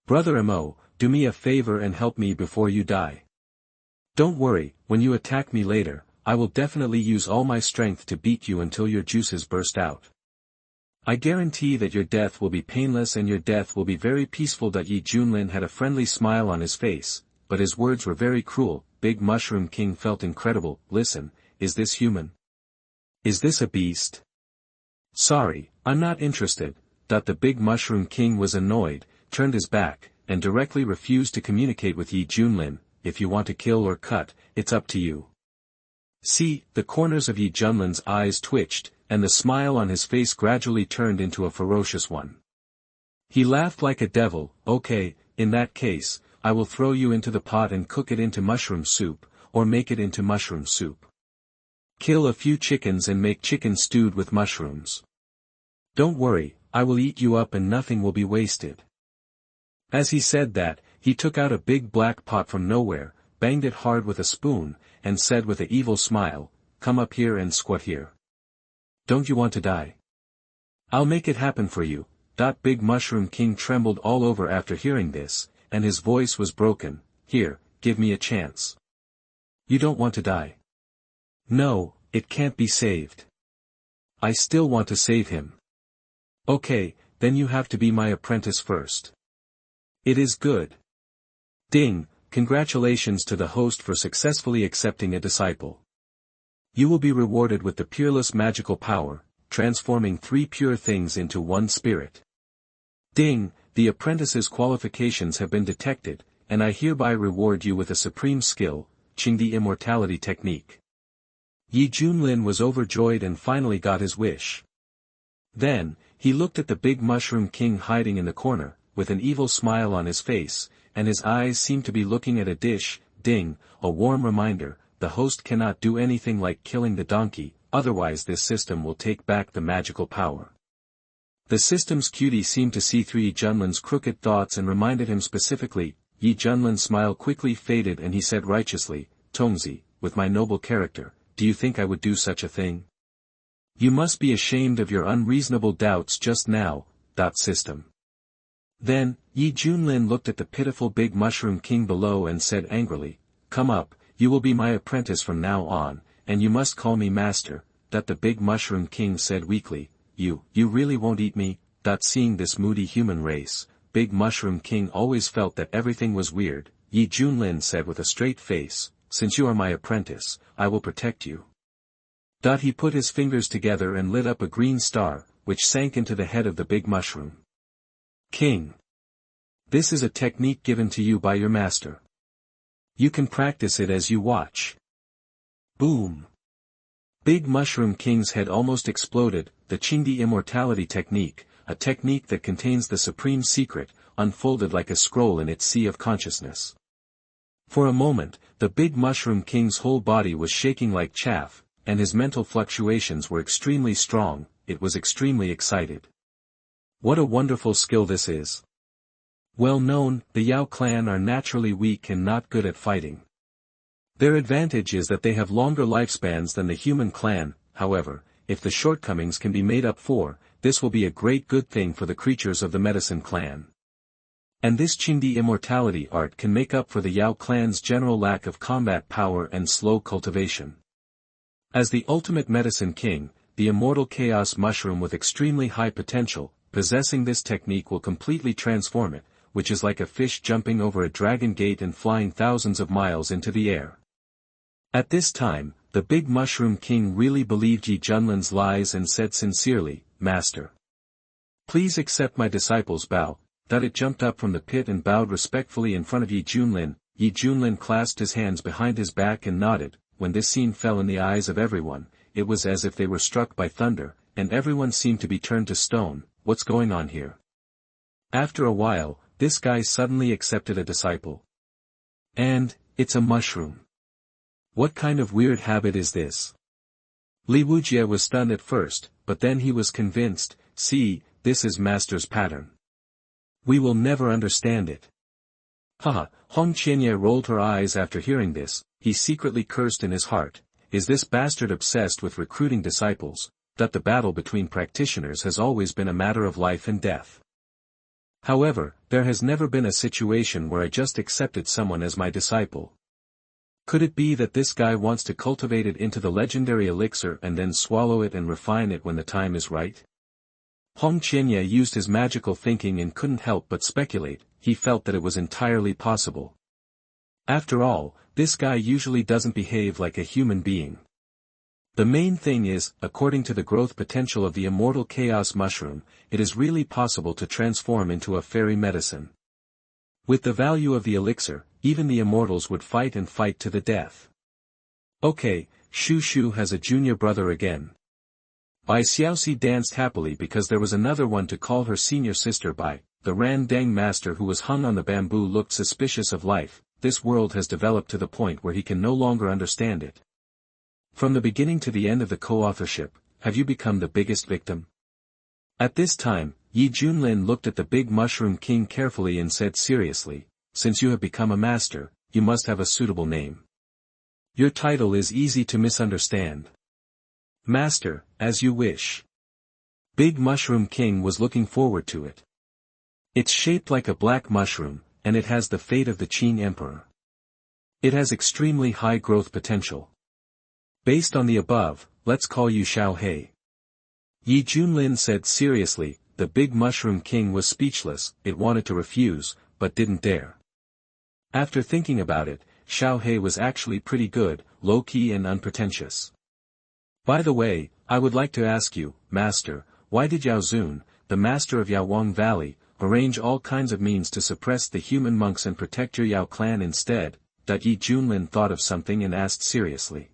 Brother Mo, do me a favor and help me before you die. Don't worry, when you attack me later, I will definitely use all my strength to beat you until your juices burst out. I guarantee that your death will be painless and your death will be very peaceful. Yi Junlin had a friendly smile on his face, but his words were very cruel. Big Mushroom King felt incredible. Listen, is this human? Is this a beast? Sorry, I'm not interested. The Big Mushroom King was annoyed, turned his back, and directly refused to communicate with Yi Junlin. If you want to kill or cut, it's up to you. See, the corners of Yi Junlin's eyes twitched, and the smile on his face gradually turned into a ferocious one. He laughed like a devil. Okay, in that case, I will throw you into the pot and cook it into mushroom soup, or make it into mushroom soup. Kill a few chickens and make chicken stewed with mushrooms. Don't worry, I will eat you up and nothing will be wasted. As he said that, he took out a big black pot from nowhere, banged it hard with a spoon, and said with an evil smile, come up here and squat here. Don't you want to die? I'll make it happen for you. Big Mushroom King trembled all over after hearing this, and his voice was broken. Here, give me a chance. You don't want to die? No, it can't be saved. I still want to save him. Okay, then you have to be my apprentice first. It is good. Ding, congratulations to the host for successfully accepting a disciple. You will be rewarded with the peerless magical power, transforming 3 pure things into 1 spirit. Ding, the apprentice's qualifications have been detected, and I hereby reward you with a supreme skill, Qing the Immortality technique. Yi Junlin was overjoyed and finally got his wish. Then, he looked at the Big Mushroom King hiding in the corner, with an evil smile on his face, and his eyes seemed to be looking at a dish. Ding, a warm reminder, the host cannot do anything like killing the donkey, otherwise this system will take back the magical power. The system's cutie seemed to see through Yi Junlin's crooked thoughts and reminded him specifically. Yi Junlin's smile quickly faded and he said righteously, Tongzi, with my noble character, do you think I would do such a thing? You must be ashamed of your unreasonable doubts just now. System. Then, Yi Junlin looked at the pitiful Big Mushroom King below and said angrily, come up, you will be my apprentice from now on, and you must call me master. The Big Mushroom King said weakly, you really won't eat me?" Seeing this moody human race, Big Mushroom King always felt that everything was weird. Junlin said with a straight face, "Since you are my apprentice, I will protect you." He put his fingers together and lit up a green star, which sank into the head of the Big Mushroom King. "This is a technique given to you by your master. You can practice it as you watch." Boom! Big Mushroom King's head almost exploded. The Qing Immortality technique, a technique that contains the supreme secret, unfolded like a scroll in its sea of consciousness. For a moment, the Big Mushroom King's whole body was shaking like chaff, and his mental fluctuations were extremely strong. It was extremely excited. What a wonderful skill this is. Well known, the Yao clan are naturally weak and not good at fighting. Their advantage is that they have longer lifespans than the human clan. However, if the shortcomings can be made up for, this will be a great good thing for the creatures of the medicine clan. And this Qing immortality art can make up for the Yao clan's general lack of combat power and slow cultivation. As the ultimate medicine king, the immortal chaos mushroom with extremely high potential, possessing this technique will completely transform it, which is like a fish jumping over a dragon gate and flying thousands of miles into the air. At this time, the Big Mushroom King really believed Junlin's lies and said sincerely, "Master, please accept my disciple's bow." It jumped up from the pit and bowed respectfully in front of Junlin. Junlin clasped his hands behind his back and nodded. When this scene fell in the eyes of everyone, it was as if they were struck by thunder, and everyone seemed to be turned to stone. What's going on here? After a while, this guy suddenly accepted a disciple. And, it's a mushroom. What kind of weird habit is this? Li Wujie was stunned at first, but then he was convinced. "See, this is Master's pattern. We will never understand it." Haha, Hong Qianye rolled her eyes after hearing this. He secretly cursed in his heart. Is this bastard obsessed with recruiting disciples? The battle between practitioners has always been a matter of life and death. However, there has never been a situation where I just accepted someone as my disciple. Could it be that this guy wants to cultivate it into the legendary elixir and then swallow it and refine it when the time is right? Hong Qianye used his magical thinking and couldn't help but speculate. He felt that it was entirely possible. After all, this guy usually doesn't behave like a human being. The main thing is, according to the growth potential of the immortal chaos mushroom, it is really possible to transform into a fairy medicine. With the value of the elixir, even the immortals would fight and fight to the death. Okay, Shu Shu has a junior brother again. Bai Xiaoxi danced happily because there was another one to call her senior sister by. The Ran Deng master who was hung on the bamboo looked suspicious of life. This world has developed to the point where he can no longer understand it. From the beginning to the end of the co-authorship, have you become the biggest victim? At this time, Junlin looked at the Big Mushroom King carefully and said seriously, "Since you have become a master, you must have a suitable name. Your title is easy to misunderstand." "Master, as you wish." Big Mushroom King was looking forward to it. It's shaped like a black mushroom, and it has the fate of the Qing Emperor. It has extremely high growth potential. Based on the above, let's call you Xiao He. Junlin said seriously. The Big Mushroom King was speechless. It wanted to refuse, but didn't dare. After thinking about it, Xiao He was actually pretty good, low-key and unpretentious. By the way, I would like to ask you, Master, why did Yaozun, the master of Yaowang Valley, arrange all kinds of means to suppress the human monks and protect your Yao clan instead? Junlin thought of something and asked seriously.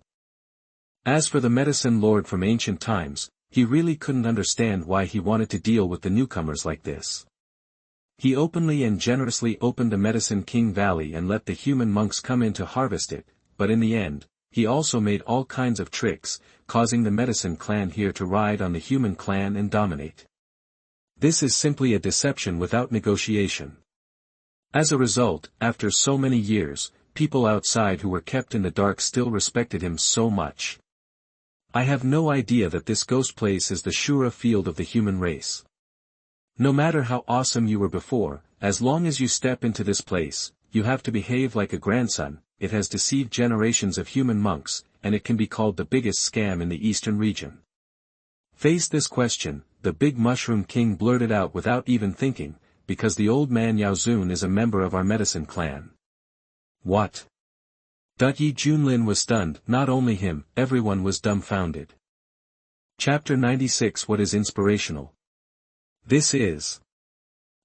As for the medicine lord from ancient times, he really couldn't understand why he wanted to deal with the newcomers like this. He openly and generously opened the Medicine King Valley and let the human monks come in to harvest it, but in the end, he also made all kinds of tricks, causing the medicine clan here to ride on the human clan and dominate. This is simply a deception without negotiation. As a result, after so many years, people outside who were kept in the dark still respected him so much. I have no idea that this ghost place is the Shura field of the human race. No matter how awesome you were before, as long as you step into this place, you have to behave like a grandson. It has deceived generations of human monks, and it can be called the biggest scam in the eastern region. Face this question, the big mushroom king blurted out without even thinking, because the old man Yaozun is a member of our medicine clan. What? Yi Junlin was stunned, not only him, everyone was dumbfounded. Chapter 96 What is inspirational? This is.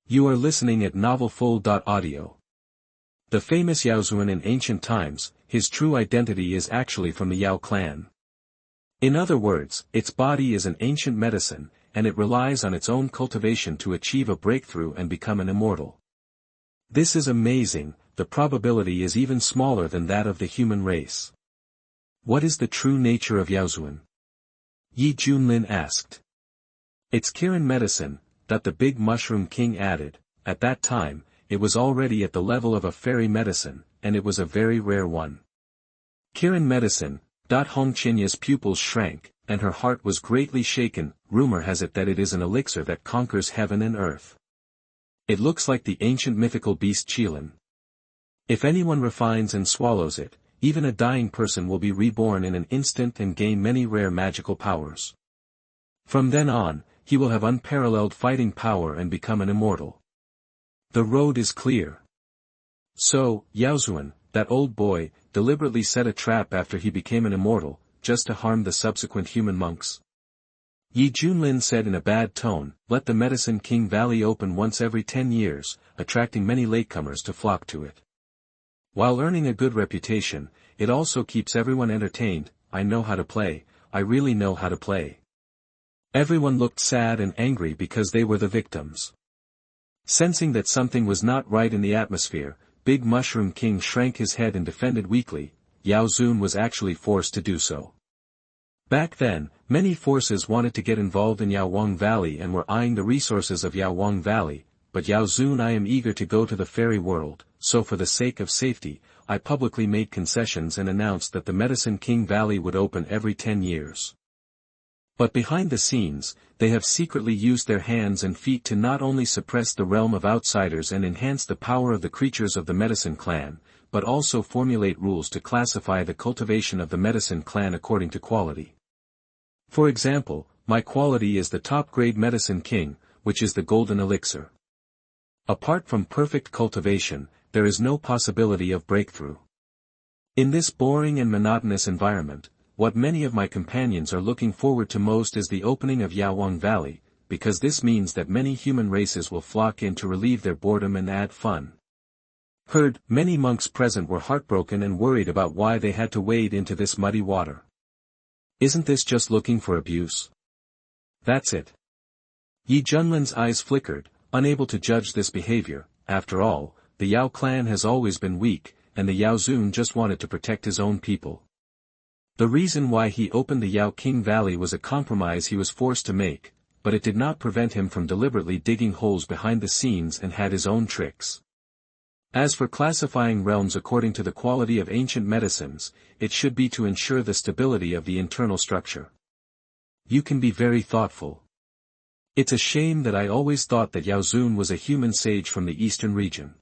You are listening at novelfull.audio. The famous Yaozun in ancient times, his true identity is actually from the Yao clan. In other words, its body is an ancient medicine, and it relies on its own cultivation to achieve a breakthrough and become an immortal. This is amazing, the probability is even smaller than that of the human race. What is the true nature of Yaozun? Yi Junlin asked. It's Kirin medicine, that the big mushroom king added. At that time, it was already at the level of a fairy medicine, and it was a very rare one. Kirin medicine. Hong Chinya's pupils shrank, and her heart was greatly shaken. Rumor has it that it is an elixir that conquers heaven and earth. It looks like the ancient mythical beast Qilin. If anyone refines and swallows it, even a dying person will be reborn in an instant and gain many rare magical powers. From then on, he will have unparalleled fighting power and become an immortal. The road is clear. So, Yaozun, that old boy, deliberately set a trap after he became an immortal, just to harm the subsequent human monks. Yi Junlin said in a bad tone, let the Medicine King Valley open once every 10 years, attracting many latecomers to flock to it. While earning a good reputation, it also keeps everyone entertained. I know how to play, I really know how to play. Everyone looked sad and angry because they were the victims. Sensing that something was not right in the atmosphere, Big Mushroom King shrank his head and defended weakly. Yaozun was actually forced to do so. Back then, many forces wanted to get involved in Yaowang Valley and were eyeing the resources of Yaowang Valley, but Yaozun, I am eager to go to the fairy world, so for the sake of safety, I publicly made concessions and announced that the Medicine King Valley would open every 10 years. But behind the scenes, they have secretly used their hands and feet to not only suppress the realm of outsiders and enhance the power of the creatures of the Medicine Clan, but also formulate rules to classify the cultivation of the Medicine Clan according to quality. For example, my quality is the top-grade Medicine King, which is the golden elixir. Apart from perfect cultivation, there is no possibility of breakthrough. In this boring and monotonous environment, what many of my companions are looking forward to most is the opening of Yaowang Valley, because this means that many human races will flock in to relieve their boredom and add fun. Many monks present were heartbroken and worried about why they had to wade into this muddy water. Isn't this just looking for abuse? That's it. Yi Junlin's eyes flickered, unable to judge this behavior. After all, the Yao clan has always been weak, and the Yaozun just wanted to protect his own people. The reason why he opened the Yao King Valley was a compromise he was forced to make, but it did not prevent him from deliberately digging holes behind the scenes and had his own tricks. As for classifying realms according to the quality of ancient medicines, it should be to ensure the stability of the internal structure. You can be very thoughtful. It's a shame that I always thought that Yaozun was a human sage from the eastern region.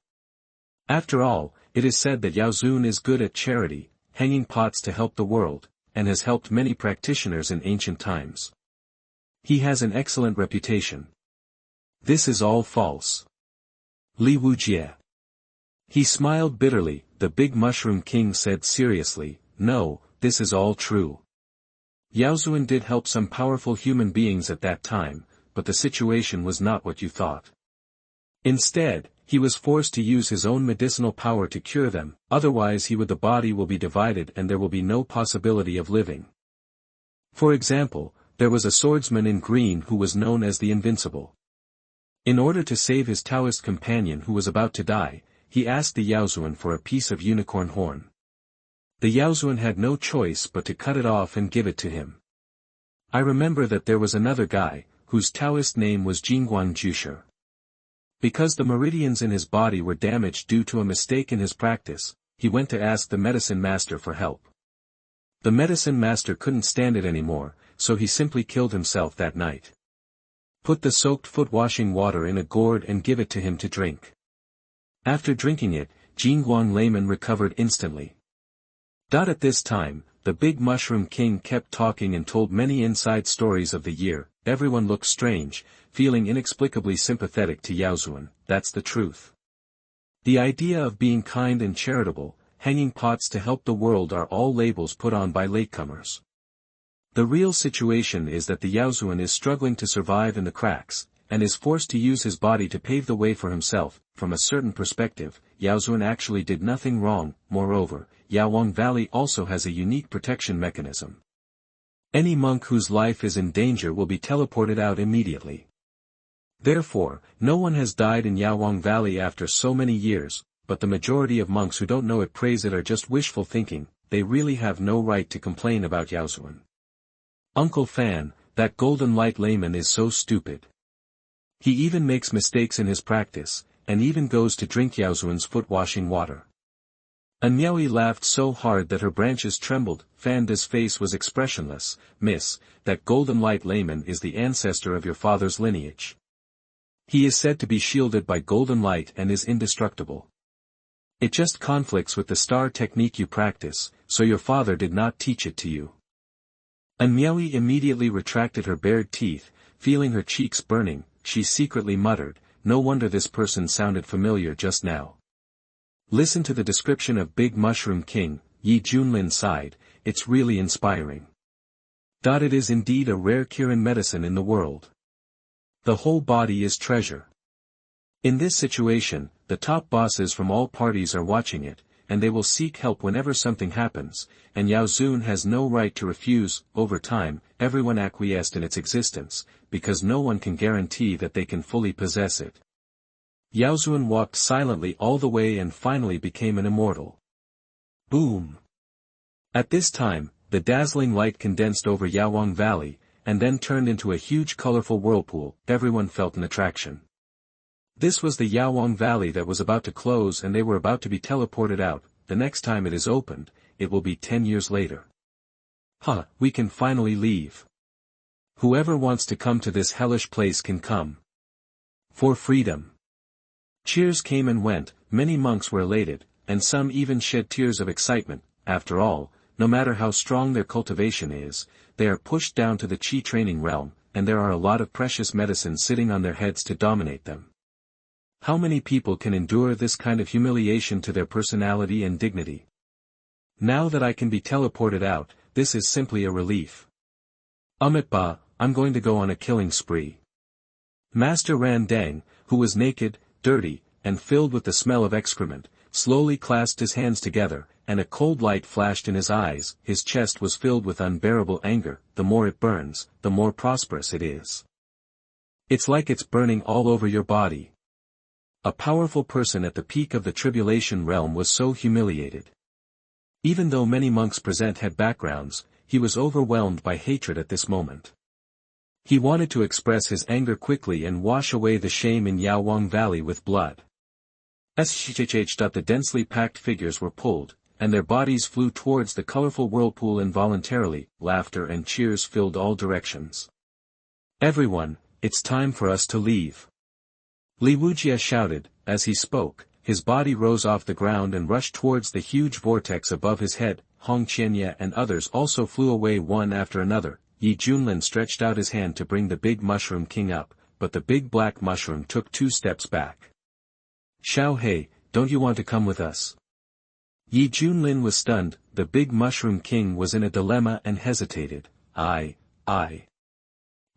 After all, it is said that Yaozun is good at charity, hanging pots to help the world, and has helped many practitioners in ancient times. He has an excellent reputation. This is all false. Li Wujie. He smiled bitterly. The big mushroom king said seriously, no, this is all true. Yaozun did help some powerful human beings at that time, but the situation was not what you thought. Instead, he was forced to use his own medicinal power to cure them, otherwise the body will be divided and there will be no possibility of living. For example, there was a swordsman in green who was known as the Invincible. In order to save his Taoist companion who was about to die, he asked the Yaozun for a piece of unicorn horn. The Yaozun had no choice but to cut it off and give it to him. I remember that there was another guy, whose Taoist name was Jingguan Jusher. Because the meridians in his body were damaged due to a mistake in his practice, he went to ask the medicine master for help. The medicine master couldn't stand it anymore, so he simply killed himself that night. Put the soaked foot-washing water in a gourd and give it to him to drink. After drinking it, Jingguan Layman recovered instantly. At this time, the Big Mushroom King kept talking and told many inside stories of the year. Everyone looked strange, feeling inexplicably sympathetic to Yaozun. That's the truth. The idea of being kind and charitable, hanging pots to help the world are all labels put on by latecomers. The real situation is that the Yaozun is struggling to survive in the cracks, and is forced to use his body to pave the way for himself. From a certain perspective, Yaozun actually did nothing wrong. Moreover, Yaowang Valley also has a unique protection mechanism. Any monk whose life is in danger will be teleported out immediately. Therefore, no one has died in Yaowang Valley after so many years, but the majority of monks who don't know it praise it are just wishful thinking. They really have no right to complain about Yaozun. Uncle Fan, that golden light layman is so stupid. He even makes mistakes in his practice, and even goes to drink Yaozun's foot-washing water. Anyewi laughed so hard that her branches trembled. Fanda's face was expressionless. Miss, that golden light layman is the ancestor of your father's lineage. He is said to be shielded by golden light and is indestructible. It just conflicts with the star technique you practice, so your father did not teach it to you. Anyewi immediately retracted her bared teeth, feeling her cheeks burning. She secretly muttered, no wonder this person sounded familiar just now. Listen to the description of Big Mushroom King. Yi Junlin sighed, it's really inspiring. It is indeed a rare Kirin medicine in the world. The whole body is treasure. In this situation, the top bosses from all parties are watching it, and they will seek help whenever something happens, and Yaozun has no right to refuse. Over time, everyone acquiesced in its existence, because no one can guarantee that they can fully possess it. Yaozun walked silently all the way and finally became an immortal. Boom! At this time, the dazzling light condensed over Yaowang Valley, and then turned into a huge colorful whirlpool. Everyone felt an attraction. This was the Yaowang Valley that was about to close, and they were about to be teleported out. The next time it is opened, it will be 10 years later. We can finally leave. Whoever wants to come to this hellish place can come. For freedom. Cheers came and went. Many monks were elated, and some even shed tears of excitement. After all, no matter how strong their cultivation is, they are pushed down to the Qi training realm, and there are a lot of precious medicines sitting on their heads to dominate them. How many people can endure this kind of humiliation to their personality and dignity? Now that I can be teleported out, this is simply a relief. Amitba, I'm going to go on a killing spree. Master Randang, who was naked, dirty, and filled with the smell of excrement, slowly clasped his hands together, and a cold light flashed in his eyes. His chest was filled with unbearable anger. The more it burns, the more prosperous it is. It's like it's burning all over your body. A powerful person at the peak of the tribulation realm was so humiliated. Even though many monks present had backgrounds, he was overwhelmed by hatred at this moment. He wanted to express his anger quickly and wash away the shame in Yaowang Valley with blood. The densely packed figures were pulled, and their bodies flew towards the colorful whirlpool involuntarily. Laughter and cheers filled all directions. Everyone, it's time for us to leave. Li Wujia shouted. As he spoke, his body rose off the ground and rushed towards the huge vortex above his head. Hong Qianye and others also flew away one after another. Yi Junlin stretched out his hand to bring the Big Mushroom King up, but the big black mushroom took 2 steps back. Xiao Hei, don't you want to come with us? Yi Junlin was stunned. The Big Mushroom King was in a dilemma and hesitated. I.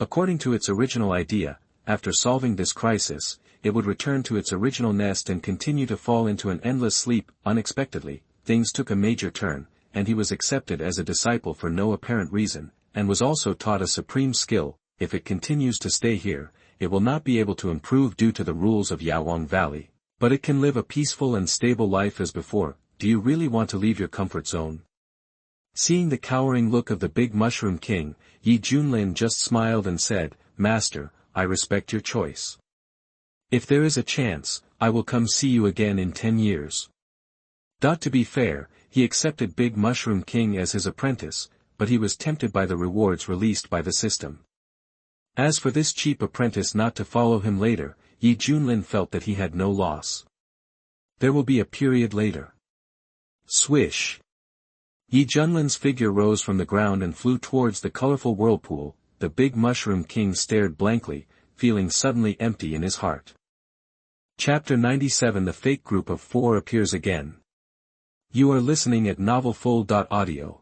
According to its original idea, after solving this crisis, it would return to its original nest and continue to fall into an endless sleep. Unexpectedly, things took a major turn, and he was accepted as a disciple for no apparent reason, and was also taught a supreme skill. If it continues to stay here, it will not be able to improve due to the rules of Yaowang Valley, but it can live a peaceful and stable life as before. Do you really want to leave your comfort zone? Seeing the cowering look of the Big Mushroom King, Yi Junlin just smiled and said, Master, I respect your choice. If there is a chance, I will come see you again in 10 years. To be fair, he accepted Big Mushroom King as his apprentice, but he was tempted by the rewards released by the system. As for this cheap apprentice not to follow him later, Yi Junlin felt that he had no loss. There will be a period later. Swish. Yi Junlin's figure rose from the ground and flew towards the colorful whirlpool. The big mushroom king stared blankly, feeling suddenly empty in his heart. Chapter 97. The fake group of four appears again. You are listening at novelfull.audio.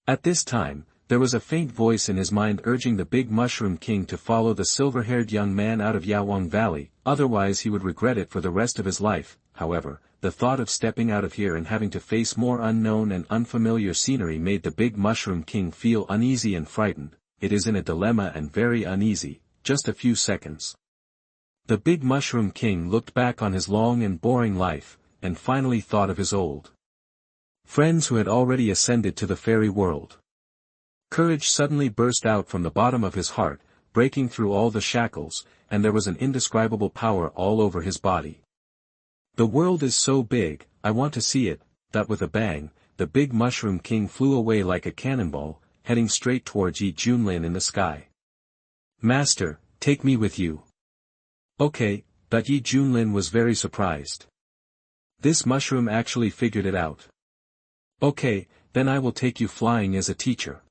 At this time, there was a faint voice in his mind urging the big mushroom king to follow the silver-haired young man out of Yaozun Valley, otherwise he would regret it for the rest of his life. However, the thought of stepping out of here and having to face more unknown and unfamiliar scenery made the big mushroom king feel uneasy and frightened. It is in a dilemma and very uneasy. Just a few seconds. The big mushroom king looked back on his long and boring life, and finally thought of his old friends who had already ascended to the fairy world. Courage suddenly burst out from the bottom of his heart, breaking through all the shackles, and there was an indescribable power all over his body. The world is so big, I want to see it. That with a bang, the big mushroom king flew away like a cannonball, heading straight towards Yi Junlin in the sky. Master, take me with you. Okay, but Yi Junlin was very surprised. This mushroom actually figured it out. Okay, then I will take you flying as a teacher.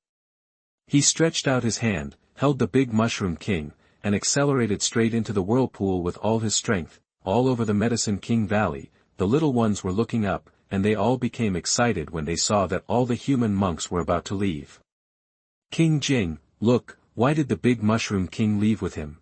He stretched out his hand, held the big mushroom king, and accelerated straight into the whirlpool with all his strength. All over the Medicine King Valley, the little ones were looking up, and they all became excited when they saw that all the human monks were about to leave. King Jing, look, why did the big mushroom king leave with him?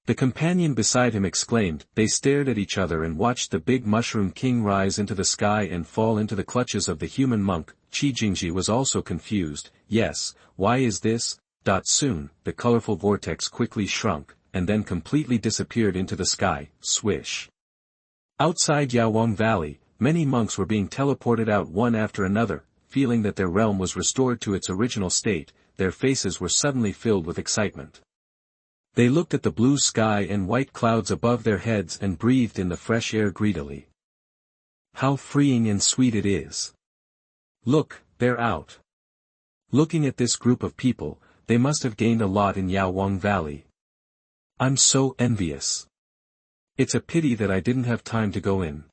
The companion beside him exclaimed. They stared at each other and watched the big mushroom king rise into the sky and fall into the clutches of the human monk. Qi Jingji was also confused. Yes, why is this? Soon, the colorful vortex quickly shrunk, and then completely disappeared into the sky. Swish. Outside Yaozun Valley, many monks were being teleported out one after another. Feeling that their realm was restored to its original state, their faces were suddenly filled with excitement. They looked at the blue sky and white clouds above their heads and breathed in the fresh air greedily. How freeing and sweet it is. Look, they're out. Looking at this group of people, they must have gained a lot in Yaozun Valley. I'm so envious. It's a pity that I didn't have time to go in.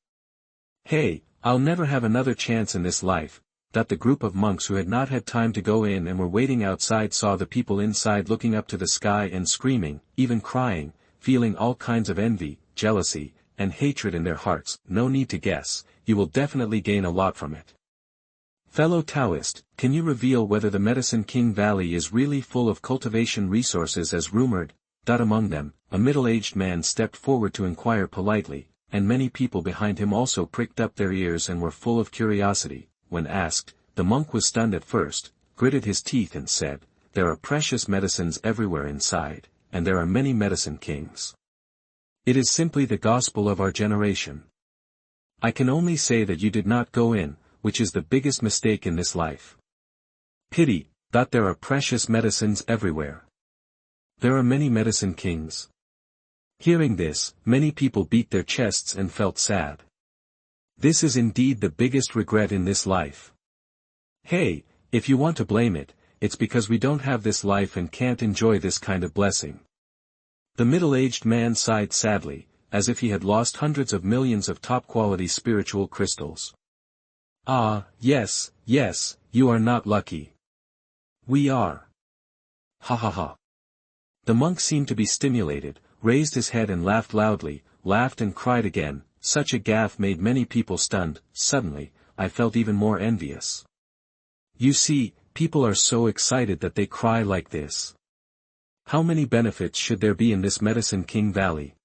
Hey, I'll never have another chance in this life. That the group of monks who had not had time to go in and were waiting outside saw the people inside looking up to the sky and screaming, even crying, feeling all kinds of envy, jealousy, and hatred in their hearts. No need to guess, you will definitely gain a lot from it. Fellow Taoist, can you reveal whether the Medicine King Valley is really full of cultivation resources as rumored? Among them, a middle-aged man stepped forward to inquire politely, and many people behind him also pricked up their ears and were full of curiosity. When asked, the monk was stunned at first, gritted his teeth and said, there are precious medicines everywhere inside, and there are many medicine kings. It is simply the gospel of our generation. I can only say that you did not go in, which is the biggest mistake in this life. Pity, that there are precious medicines everywhere. There are many medicine kings. Hearing this, many people beat their chests and felt sad. This is indeed the biggest regret in this life. Hey, if you want to blame it, it's because we don't have this life and can't enjoy this kind of blessing. The middle-aged man sighed sadly, as if he had lost hundreds of millions of top-quality spiritual crystals. Ah, yes, you are not lucky. We are. Ha ha ha. The monk seemed to be stimulated, raised his head and laughed loudly, laughed and cried again. Such a gaffe made many people stunned. Suddenly, I felt even more envious. You see, people are so excited that they cry like this. How many benefits should there be in this Medicine King Valley?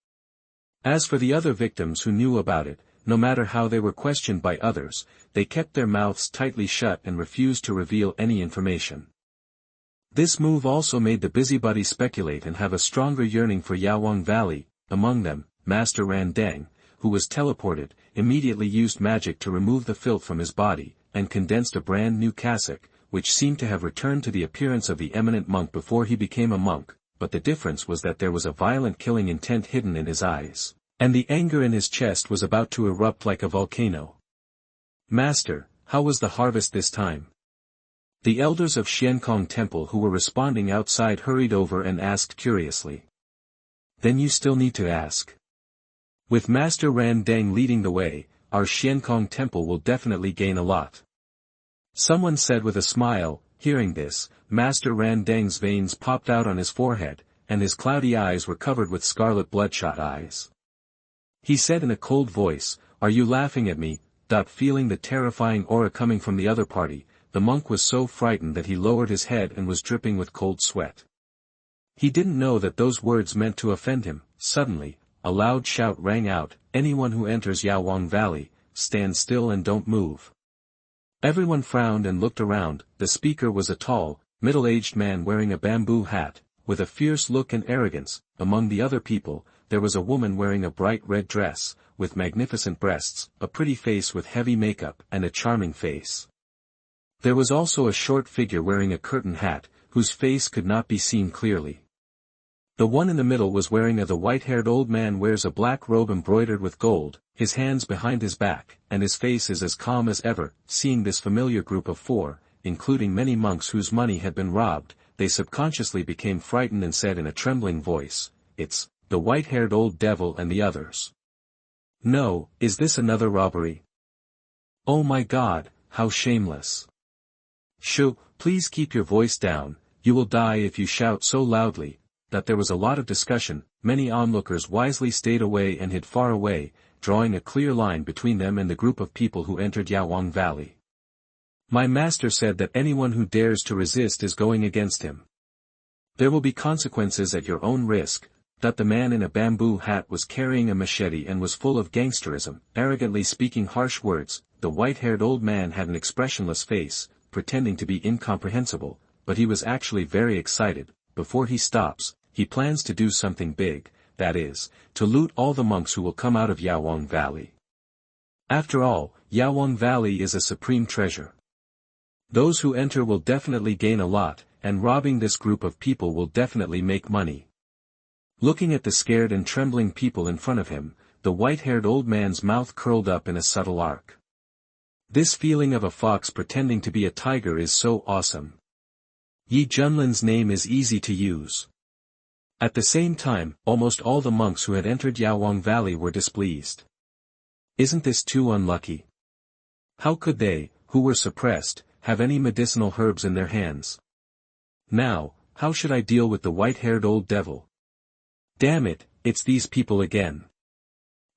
As for the other victims who knew about it, no matter how they were questioned by others, they kept their mouths tightly shut and refused to reveal any information. This move also made the busybody speculate and have a stronger yearning for Yaozun Valley. Among them, Master Randang, who was teleported, immediately used magic to remove the filth from his body, and condensed a brand new cassock, which seemed to have returned to the appearance of the eminent monk before he became a monk, but the difference was that there was a violent killing intent hidden in his eyes, and the anger in his chest was about to erupt like a volcano. Master, how was the harvest this time? The elders of Xiankong Temple who were responding outside hurried over and asked curiously. Then you still need to ask. With Master Randang leading the way, our Xiankong Temple will definitely gain a lot. Someone said with a smile. Hearing this, Master Randang's veins popped out on his forehead, and his cloudy eyes were covered with scarlet bloodshot eyes. He said in a cold voice, "Are you laughing at me?" Feeling the terrifying aura coming from the other party, the monk was so frightened that he lowered his head and was dripping with cold sweat. He didn't know that those words meant to offend him. Suddenly, a loud shout rang out, "Anyone who enters Yaozun Valley, stand still and don't move." Everyone frowned and looked around. The speaker was a tall, middle-aged man wearing a bamboo hat, with a fierce look and arrogance. Among the other people, there was a woman wearing a bright red dress, with magnificent breasts, a pretty face with heavy makeup, and a charming face. There was also a short figure wearing a curtain hat, whose face could not be seen clearly. The one in the middle was wearing the white-haired old man wears a black robe embroidered with gold, his hands behind his back, and his face is as calm as ever. Seeing this familiar group of four, including many monks whose money had been robbed, they subconsciously became frightened and said in a trembling voice, "It's the white-haired old devil and the others." "No, is this another robbery? Oh my God, how shameless." "Shoo, please keep your voice down, you will die if you shout so loudly." That there was a lot of discussion, many onlookers wisely stayed away and hid far away, drawing a clear line between them and the group of people who entered Yaozun Valley. "My master said that anyone who dares to resist is going against him. There will be consequences at your own risk." That the man in a bamboo hat was carrying a machete and was full of gangsterism, arrogantly speaking harsh words. The white-haired old man had an expressionless face, pretending to be incomprehensible, but he was actually very excited. Before he stops, he plans to do something big, that is, to loot all the monks who will come out of Yaozun Valley. After all, Yaozun Valley is a supreme treasure. Those who enter will definitely gain a lot, and robbing this group of people will definitely make money. Looking at the scared and trembling people in front of him, the white-haired old man's mouth curled up in a subtle arc. This feeling of a fox pretending to be a tiger is so awesome. Yi Junlin's name is easy to use. At the same time, almost all the monks who had entered Yaozun Valley were displeased. Isn't this too unlucky? How could they, who were suppressed, have any medicinal herbs in their hands? Now, how should I deal with the white-haired old devil? Damn it, it's these people again.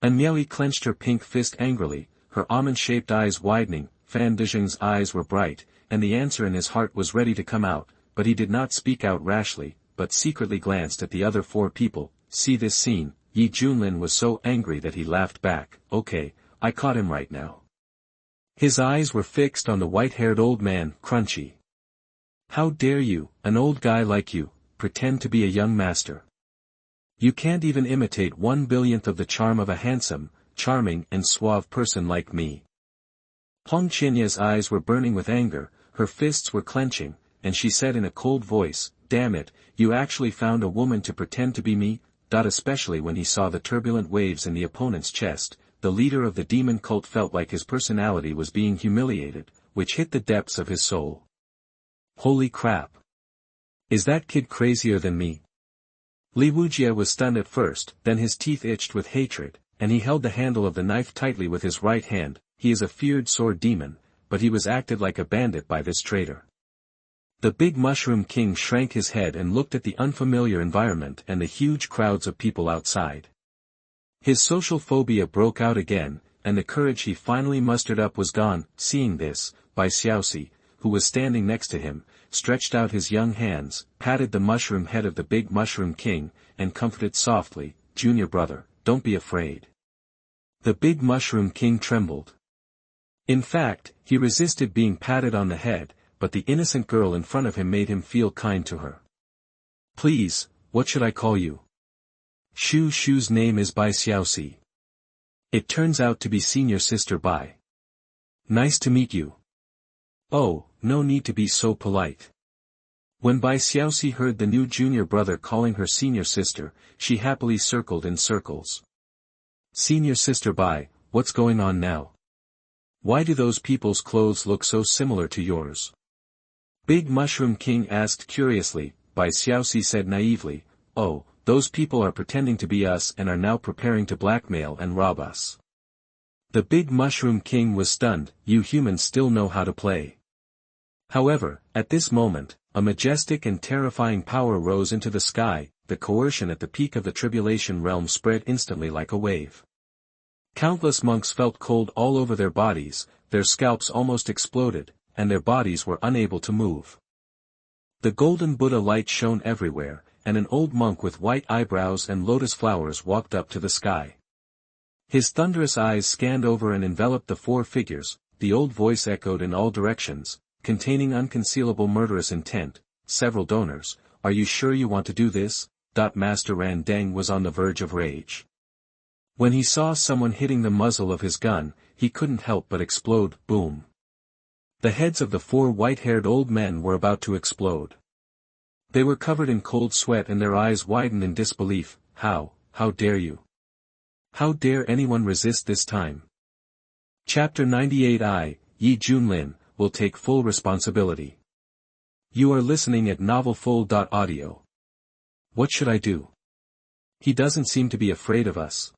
Anmyeoi clenched her pink fist angrily, her almond-shaped eyes widening. Fan Dezheng's eyes were bright, and the answer in his heart was ready to come out, but he did not speak out rashly, but secretly glanced at the other four people. See this scene. Yi Junlin was so angry that he laughed back. Okay, I caught him right now. His eyes were fixed on the white-haired old man, Crunchy. How dare you, an old guy like you, pretend to be a young master? You can't even imitate 1/1000th of the charm of a handsome, charming and suave person like me. Hong Chinya's eyes were burning with anger, her fists were clenching, and she said in a cold voice, "Damn it, you actually found a woman to pretend to be me?" Especially when he saw the turbulent waves in the opponent's chest, the leader of the demon cult felt like his personality was being humiliated, which hit the depths of his soul. Holy crap! Is that kid crazier than me? Li Wujie was stunned at first, then his teeth itched with hatred, and he held the handle of the knife tightly with his right hand. He is a feared sword demon, but he was acted like a bandit by this traitor. The big Mushroom King shrank his head and looked at the unfamiliar environment and the huge crowds of people outside. His social phobia broke out again, and the courage he finally mustered up was gone. Seeing this, Bai Xiaoxi, who was standing next to him, stretched out his young hands, patted the mushroom head of the big Mushroom King, and comforted softly, "Junior brother, don't be afraid." The big Mushroom King trembled. In fact, he resisted being patted on the head, but the innocent girl in front of him made him feel kind to her. "Please, what should I call you?" Shu's name is Bai Xiaoxi. It turns out to be senior sister Bai. Nice to meet you. Oh, no need to be so polite. When Bai Xiaoxi heard the new junior brother calling her senior sister, she happily circled in circles. "Senior sister Bai, what's going on now? Why do those people's clothes look so similar to yours?" Big Mushroom King asked curiously. Bai Xiaoxi said naively, "Oh, those people are pretending to be us and are now preparing to blackmail and rob us." The big Mushroom King was stunned. "You humans still know how to play. However, at this moment, a majestic and terrifying power rose into the sky. The coercion at the peak of the tribulation realm spread instantly like a wave. Countless monks felt cold all over their bodies, their scalps almost exploded, and their bodies were unable to move. The golden Buddha light shone everywhere, and an old monk with white eyebrows and lotus flowers walked up to the sky. His thunderous eyes scanned over and enveloped the four figures. The old voice echoed in all directions, containing unconcealable murderous intent. Several donors, are you sure you want to do this? Master Ran Deng was on the verge of rage. When he saw someone hitting the muzzle of his gun, he couldn't help but explode. Boom. The heads of the four white-haired old men were about to explode. They were covered in cold sweat and their eyes widened in disbelief. How dare you? How dare anyone resist this time? Chapter 98. Yi Junlin will take full responsibility. You are listening at novelfull.audio. What should I do? He doesn't seem to be afraid of us.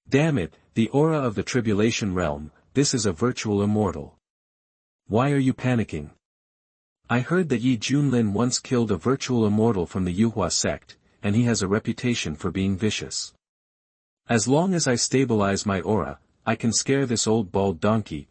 Damn it, the aura of the tribulation realm, this is a virtual immortal. Why are you panicking? I heard that Yi Junlin once killed a virtual immortal from the Yuhua sect, and he has a reputation for being vicious. As long as I stabilize my aura, I can scare this old bald donkey.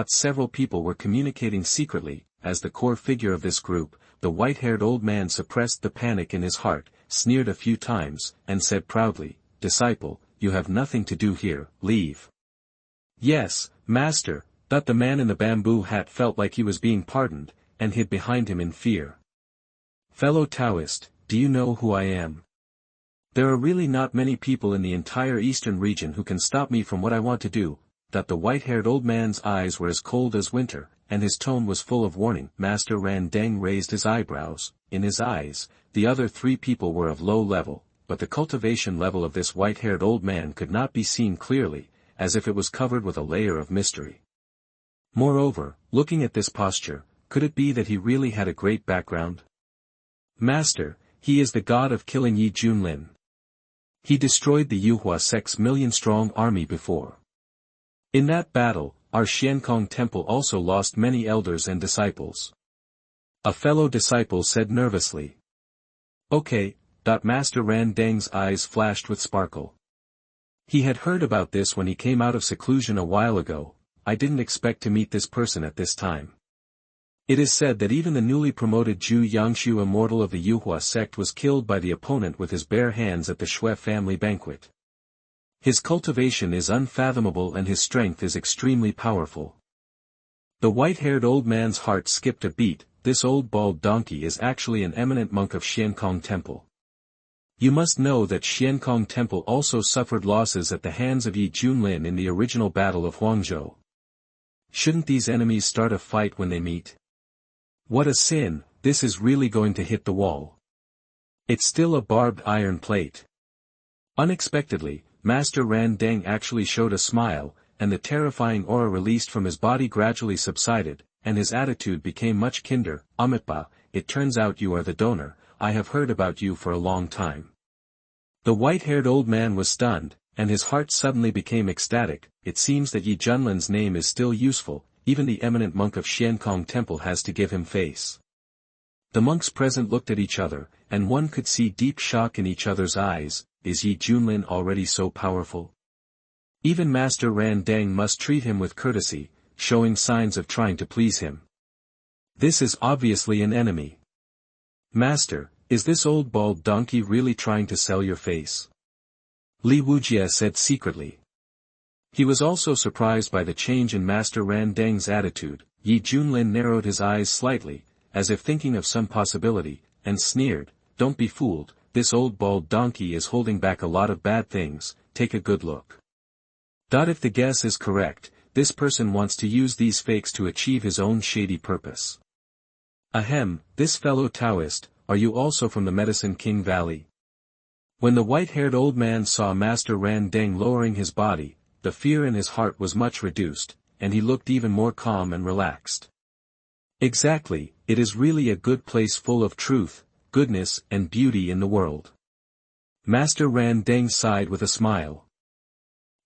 Several people were communicating secretly. As the core figure of this group, the white-haired old man suppressed the panic in his heart, sneered a few times, and said proudly, "Disciple, you have nothing to do here, leave." "Yes, master." The man in the bamboo hat felt like he was being pardoned, and hid behind him in fear. "Fellow Taoist, do you know who I am? There are really not many people in the entire eastern region who can stop me from what I want to do." The white-haired old man's eyes were as cold as winter, and his tone was full of warning. Master Ran Deng raised his eyebrows. In his eyes, the other three people were of low level, but the cultivation level of this white-haired old man could not be seen clearly, as if it was covered with a layer of mystery. Moreover, looking at this posture, could it be that he really had a great background? "Master, he is the god of killing Yi Junlin. He destroyed the Yuhua sect's million-strong army before. In that battle, our Xiankong temple also lost many elders and disciples." A fellow disciple said nervously. "Okay." Master Ran Deng's eyes flashed with sparkle. He had heard about this when he came out of seclusion a while ago. I didn't expect to meet this person at this time. It is said that even the newly promoted Zhu Yangshu immortal of the Yuhua sect was killed by the opponent with his bare hands at the Shui family banquet. His cultivation is unfathomable and his strength is extremely powerful. The white-haired old man's heart skipped a beat. This old bald donkey is actually an eminent monk of Xiankong Temple. You must know that Xiankong Temple also suffered losses at the hands of Yi Junlin in the original battle of Huangzhou. Shouldn't these enemies start a fight when they meet? What a sin, this is really going to hit the wall. It's still a barbed iron plate. Unexpectedly, Master Ran Deng actually showed a smile, and the terrifying aura released from his body gradually subsided, and his attitude became much kinder. "Amitba, it turns out you are the donor. I have heard about you for a long time." The white-haired old man was stunned, and his heart suddenly became ecstatic. It seems that Yi Junlin's name is still useful, even the eminent monk of Xiankong Temple has to give him face. The monks present looked at each other, and one could see deep shock in each other's eyes. Is Yi Junlin already so powerful? Even Master Ran Deng must treat him with courtesy, showing signs of trying to please him. This is obviously an enemy. "Master, is this old bald donkey really trying to sell your face?" Li Wujie said secretly. He was also surprised by the change in Master Ran Deng's attitude. Yi Junlin narrowed his eyes slightly, as if thinking of some possibility, and sneered, "Don't be fooled, this old bald donkey is holding back a lot of bad things, take a good look." If the guess is correct, this person wants to use these fakes to achieve his own shady purpose. Ahem, this fellow Taoist, are you also from the Medicine King Valley? When the white-haired old man saw Master Ran Deng lowering his body, the fear in his heart was much reduced, and he looked even more calm and relaxed. "Exactly, it is really a good place full of truth, goodness and beauty in the world." Master Ran Deng sighed with a smile.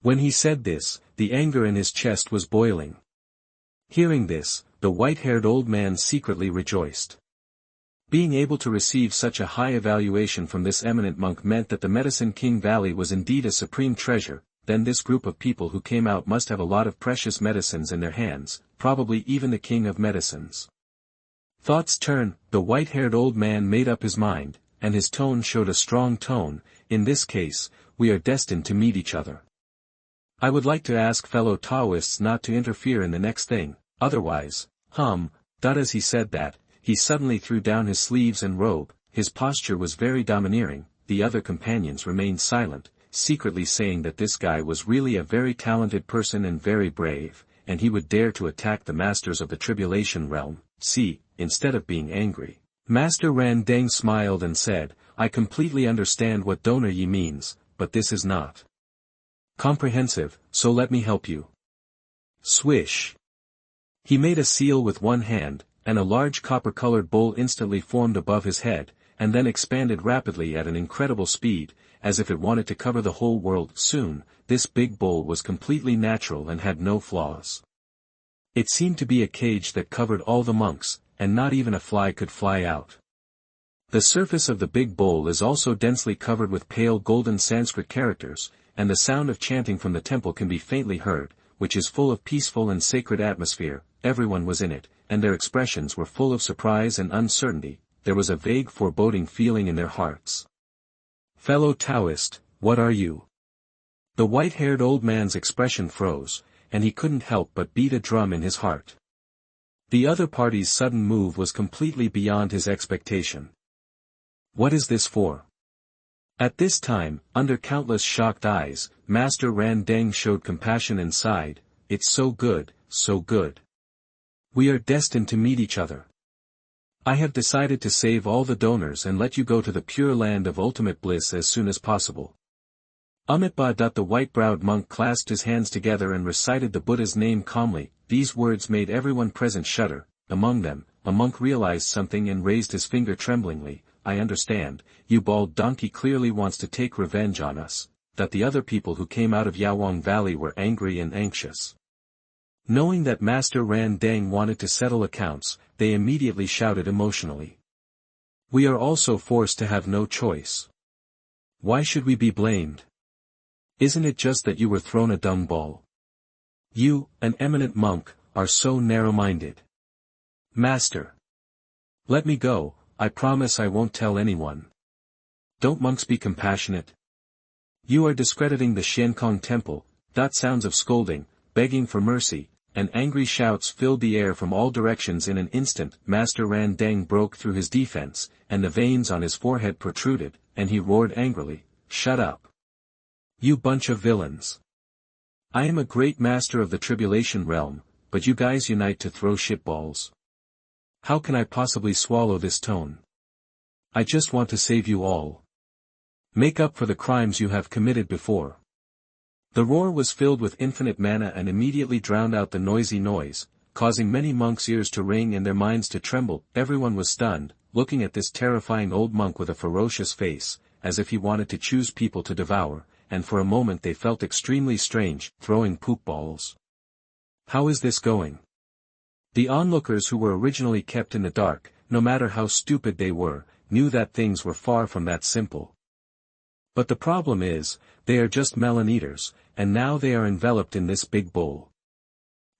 When he said this, the anger in his chest was boiling. Hearing this, the white-haired old man secretly rejoiced. Being able to receive such a high evaluation from this eminent monk meant that the Medicine King Valley was indeed a supreme treasure. Then this group of people who came out must have a lot of precious medicines in their hands, probably even the king of medicines. Thoughts turn, the white-haired old man made up his mind, and his tone showed a strong tone. In this case, we are destined to meet each other. I would like to ask fellow Taoists not to interfere in the next thing, otherwise, as he said that, he suddenly threw down his sleeves and robe. His posture was very domineering. The other companions remained silent, secretly saying that this guy was really a very talented person and very brave, and he would dare to attack the masters of the tribulation realm. See, instead of being angry, Master Ran Deng smiled and said, I completely understand what donor ye means, but this is not comprehensive, so let me help you. Swish. He made a seal with one hand, and a large copper-colored bowl instantly formed above his head, and then expanded rapidly at an incredible speed, as if it wanted to cover the whole world. Soon, this big bowl was completely natural and had no flaws. It seemed to be a cage that covered all the monks, and not even a fly could fly out. The surface of the big bowl is also densely covered with pale golden Sanskrit characters, and the sound of chanting from the temple can be faintly heard, which is full of peaceful and sacred atmosphere. Everyone was in it, and their expressions were full of surprise and uncertainty. There was a vague foreboding feeling in their hearts. Fellow Taoist, what are you? The white-haired old man's expression froze, and he couldn't help but beat a drum in his heart. The other party's sudden move was completely beyond his expectation. What is this for? At this time, under countless shocked eyes, Master Ran Deng showed compassion and sighed, it's so good, so good. We are destined to meet each other. I have decided to save all the donors and let you go to the pure land of ultimate bliss as soon as possible. Amitba. The white-browed monk clasped his hands together and recited the Buddha's name calmly. These words made everyone present shudder. Among them, a monk realized something and raised his finger tremblingly. I understand, you bald donkey clearly wants to take revenge on us. That the other people who came out of Yaozun Valley were angry and anxious. Knowing that Master Ran Deng wanted to settle accounts, they immediately shouted emotionally. We are also forced to have no choice. Why should we be blamed? Isn't it just that you were thrown a dung ball? You, an eminent monk, are so narrow-minded. Master. Let me go, I promise I won't tell anyone. Don't monks be compassionate? You are discrediting the Xiankong temple. Sounds of scolding, begging for mercy, and angry shouts filled the air from all directions in an instant. Master Ran Deng broke through his defense, and the veins on his forehead protruded, and he roared angrily, Shut up! You bunch of villains! I am a great master of the tribulation realm, but you guys unite to throw shitballs. How can I possibly swallow this tone? I just want to save you all. Make up for the crimes you have committed before. The roar was filled with infinite mana and immediately drowned out the noisy noise, causing many monks' ears to ring and their minds to tremble. Everyone was stunned, looking at this terrifying old monk with a ferocious face, as if he wanted to choose people to devour, and for a moment they felt extremely strange, throwing poop balls. How is this going? The onlookers who were originally kept in the dark, no matter how stupid they were, knew that things were far from that simple. But the problem is, they are just melon eaters, and now they are enveloped in this big bowl.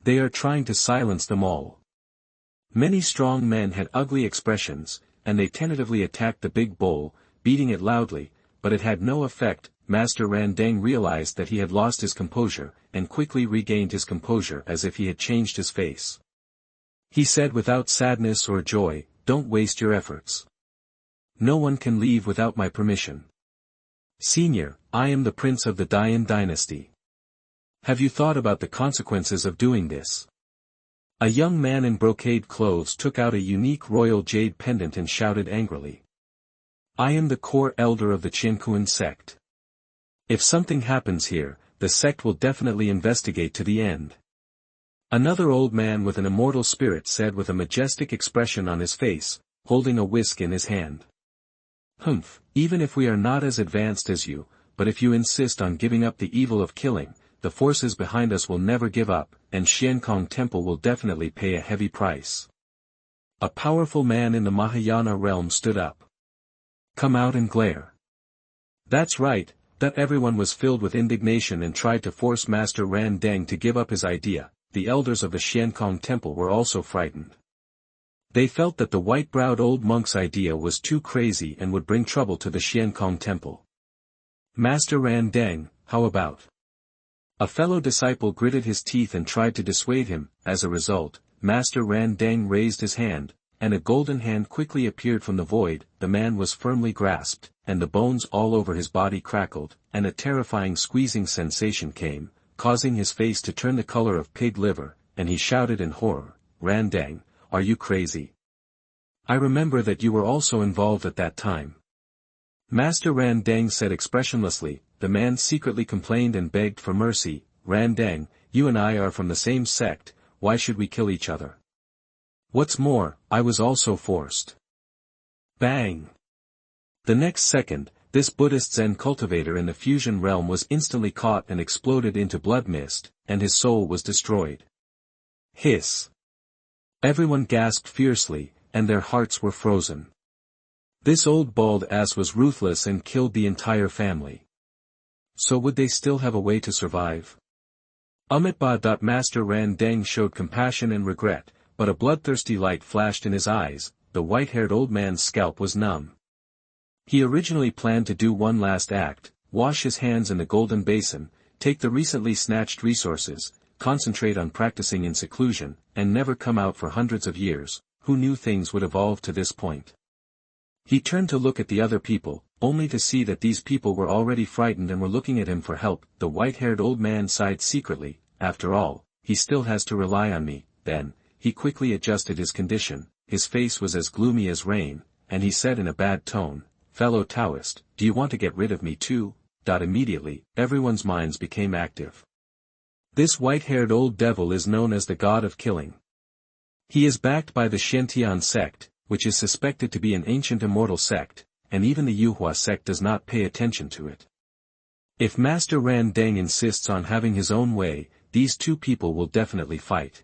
They are trying to silence them all. Many strong men had ugly expressions, and they tentatively attacked the big bowl, beating it loudly, but it had no effect. Master Ran Deng realized that he had lost his composure, and quickly regained his composure as if he had changed his face. He said without sadness or joy, Don't waste your efforts. No one can leave without my permission. Senior, I am the prince of the Dayan dynasty. Have you thought about the consequences of doing this? A young man in brocade clothes took out a unique royal jade pendant and shouted angrily. I am the core elder of the Qiankuan sect. If something happens here, the sect will definitely investigate to the end. Another old man with an immortal spirit said with a majestic expression on his face, holding a whisk in his hand. Even if we are not as advanced as you, but if you insist on giving up the evil of killing, the forces behind us will never give up, and Xiankong Temple will definitely pay a heavy price. A powerful man in the Mahayana realm stood up. Come out and glare. That's right, that everyone was filled with indignation and tried to force Master Ran Deng to give up his idea. The elders of the Xiankong Temple were also frightened. They felt that the white-browed old monk's idea was too crazy and would bring trouble to the Xiankong Temple. Master Ran Deng, how about? A fellow disciple gritted his teeth and tried to dissuade him. As a result, Master Ran Deng raised his hand, and a golden hand quickly appeared from the void. The man was firmly grasped, and the bones all over his body crackled, and a terrifying squeezing sensation came, causing his face to turn the color of pig liver, and he shouted in horror, Ran Deng, are you crazy? I remember that you were also involved at that time. Master Ran Deng said expressionlessly. The man secretly complained and begged for mercy. Ran Deng, you and I are from the same sect, why should we kill each other? What's more, I was also forced. Bang! The next second, this Buddhist Zen cultivator in the fusion realm was instantly caught and exploded into blood mist, and his soul was destroyed. Hiss! Everyone gasped fiercely, and their hearts were frozen. This old bald ass was ruthless and killed the entire family. So would they still have a way to survive? Master Ran Deng showed compassion and regret, but a bloodthirsty light flashed in his eyes. The white-haired old man's scalp was numb. He originally planned to do one last act, wash his hands in the golden basin, take the recently snatched resources, concentrate on practicing in seclusion, and never come out for hundreds of years. Who knew things would evolve to this point? He turned to look at the other people, only to see that these people were already frightened and were looking at him for help. The white-haired old man sighed secretly. After all, he still has to rely on me. Then, he quickly adjusted his condition. His face was as gloomy as rain, and he said in a bad tone, fellow Taoist, do you want to get rid of me too? Immediately, everyone's minds became active. This white-haired old devil is known as the god of killing. He is backed by the Shentian sect, which is suspected to be an ancient immortal sect, and even the Yuhua sect does not pay attention to it. If Master Ran Deng insists on having his own way, these two people will definitely fight.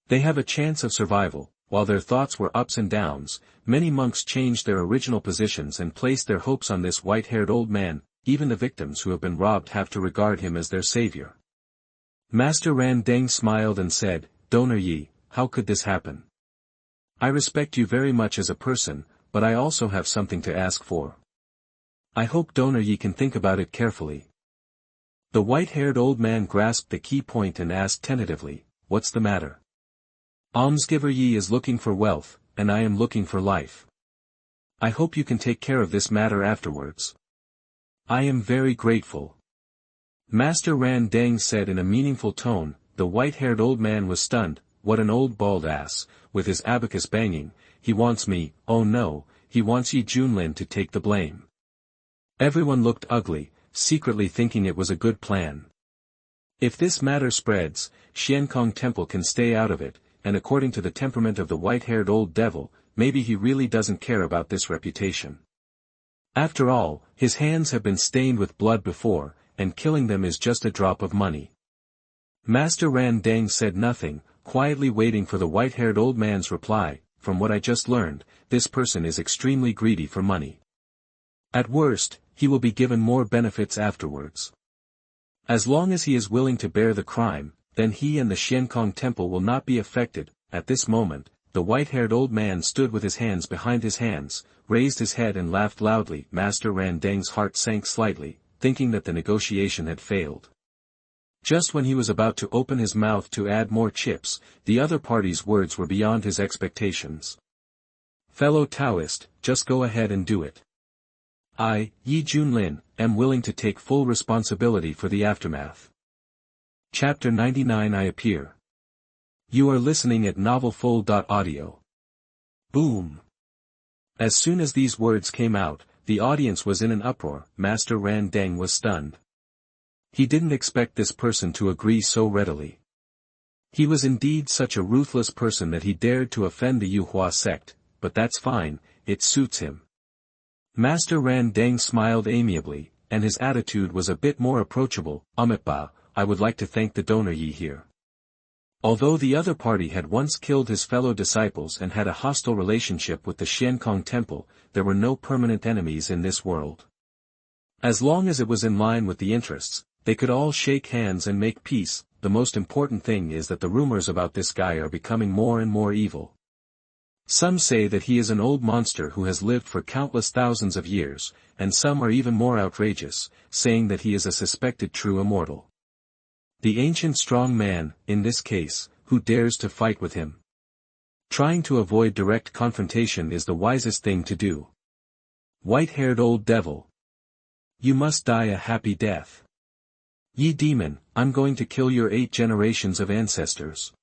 They have a chance of survival. While their thoughts were ups and downs, many monks changed their original positions and placed their hopes on this white-haired old man. Even the victims who have been robbed have to regard him as their savior. Master Ran Deng smiled and said, Donor Yi, how could this happen? I respect you very much as a person, but I also have something to ask for. I hope Donor Yi can think about it carefully. The white-haired old man grasped the key point and asked tentatively, what's the matter? Almsgiver Yi is looking for wealth, and I am looking for life. I hope you can take care of this matter afterwards. I am very grateful. Master Ran Deng said in a meaningful tone. The white-haired old man was stunned. What an old bald ass, with his abacus banging. He wants me, oh no, he wants Yi Junlin to take the blame. Everyone looked ugly, secretly thinking it was a good plan. If this matter spreads, Xiankong Temple can stay out of it. And according to the temperament of the white-haired old devil, maybe he really doesn't care about this reputation. After all, his hands have been stained with blood before, and killing them is just a drop of money. Master Ran Deng said nothing, quietly waiting for the white-haired old man's reply. From what I just learned, this person is extremely greedy for money. At worst, he will be given more benefits afterwards. As long as he is willing to bear the crime, then he and the Xiankong Temple will not be affected. At this moment, the white-haired old man stood with his hands behind his hands, raised his head and laughed loudly. Master Ran Deng's heart sank slightly, thinking that the negotiation had failed. Just when he was about to open his mouth to add more chips, the other party's words were beyond his expectations. Fellow Taoist, just go ahead and do it. I, Yi Junlin, am willing to take full responsibility for the aftermath. Chapter 99 I appear. You are listening at novelfull.audio. Boom. As soon as these words came out, the audience was in an uproar. Master Ran Deng was stunned. He didn't expect this person to agree so readily. He was indeed such a ruthless person that he dared to offend the Yuhua sect, but that's fine, it suits him. Master Ran Deng smiled amiably, and his attitude was a bit more approachable. I would like to thank the donor Yi here. Although the other party had once killed his fellow disciples and had a hostile relationship with the Xiankong Temple, there were no permanent enemies in this world. As long as it was in line with the interests, they could all shake hands and make peace. The most important thing is that the rumors about this guy are becoming more and more evil. Some say that he is an old monster who has lived for countless thousands of years, and some are even more outrageous, saying that he is a suspected true immortal. The ancient strong man, in this case, who dares to fight with him. Trying to avoid direct confrontation is the wisest thing to do. White-haired old devil. You must die a happy death. Ye demon, I'm going to kill your 8 generations of ancestors.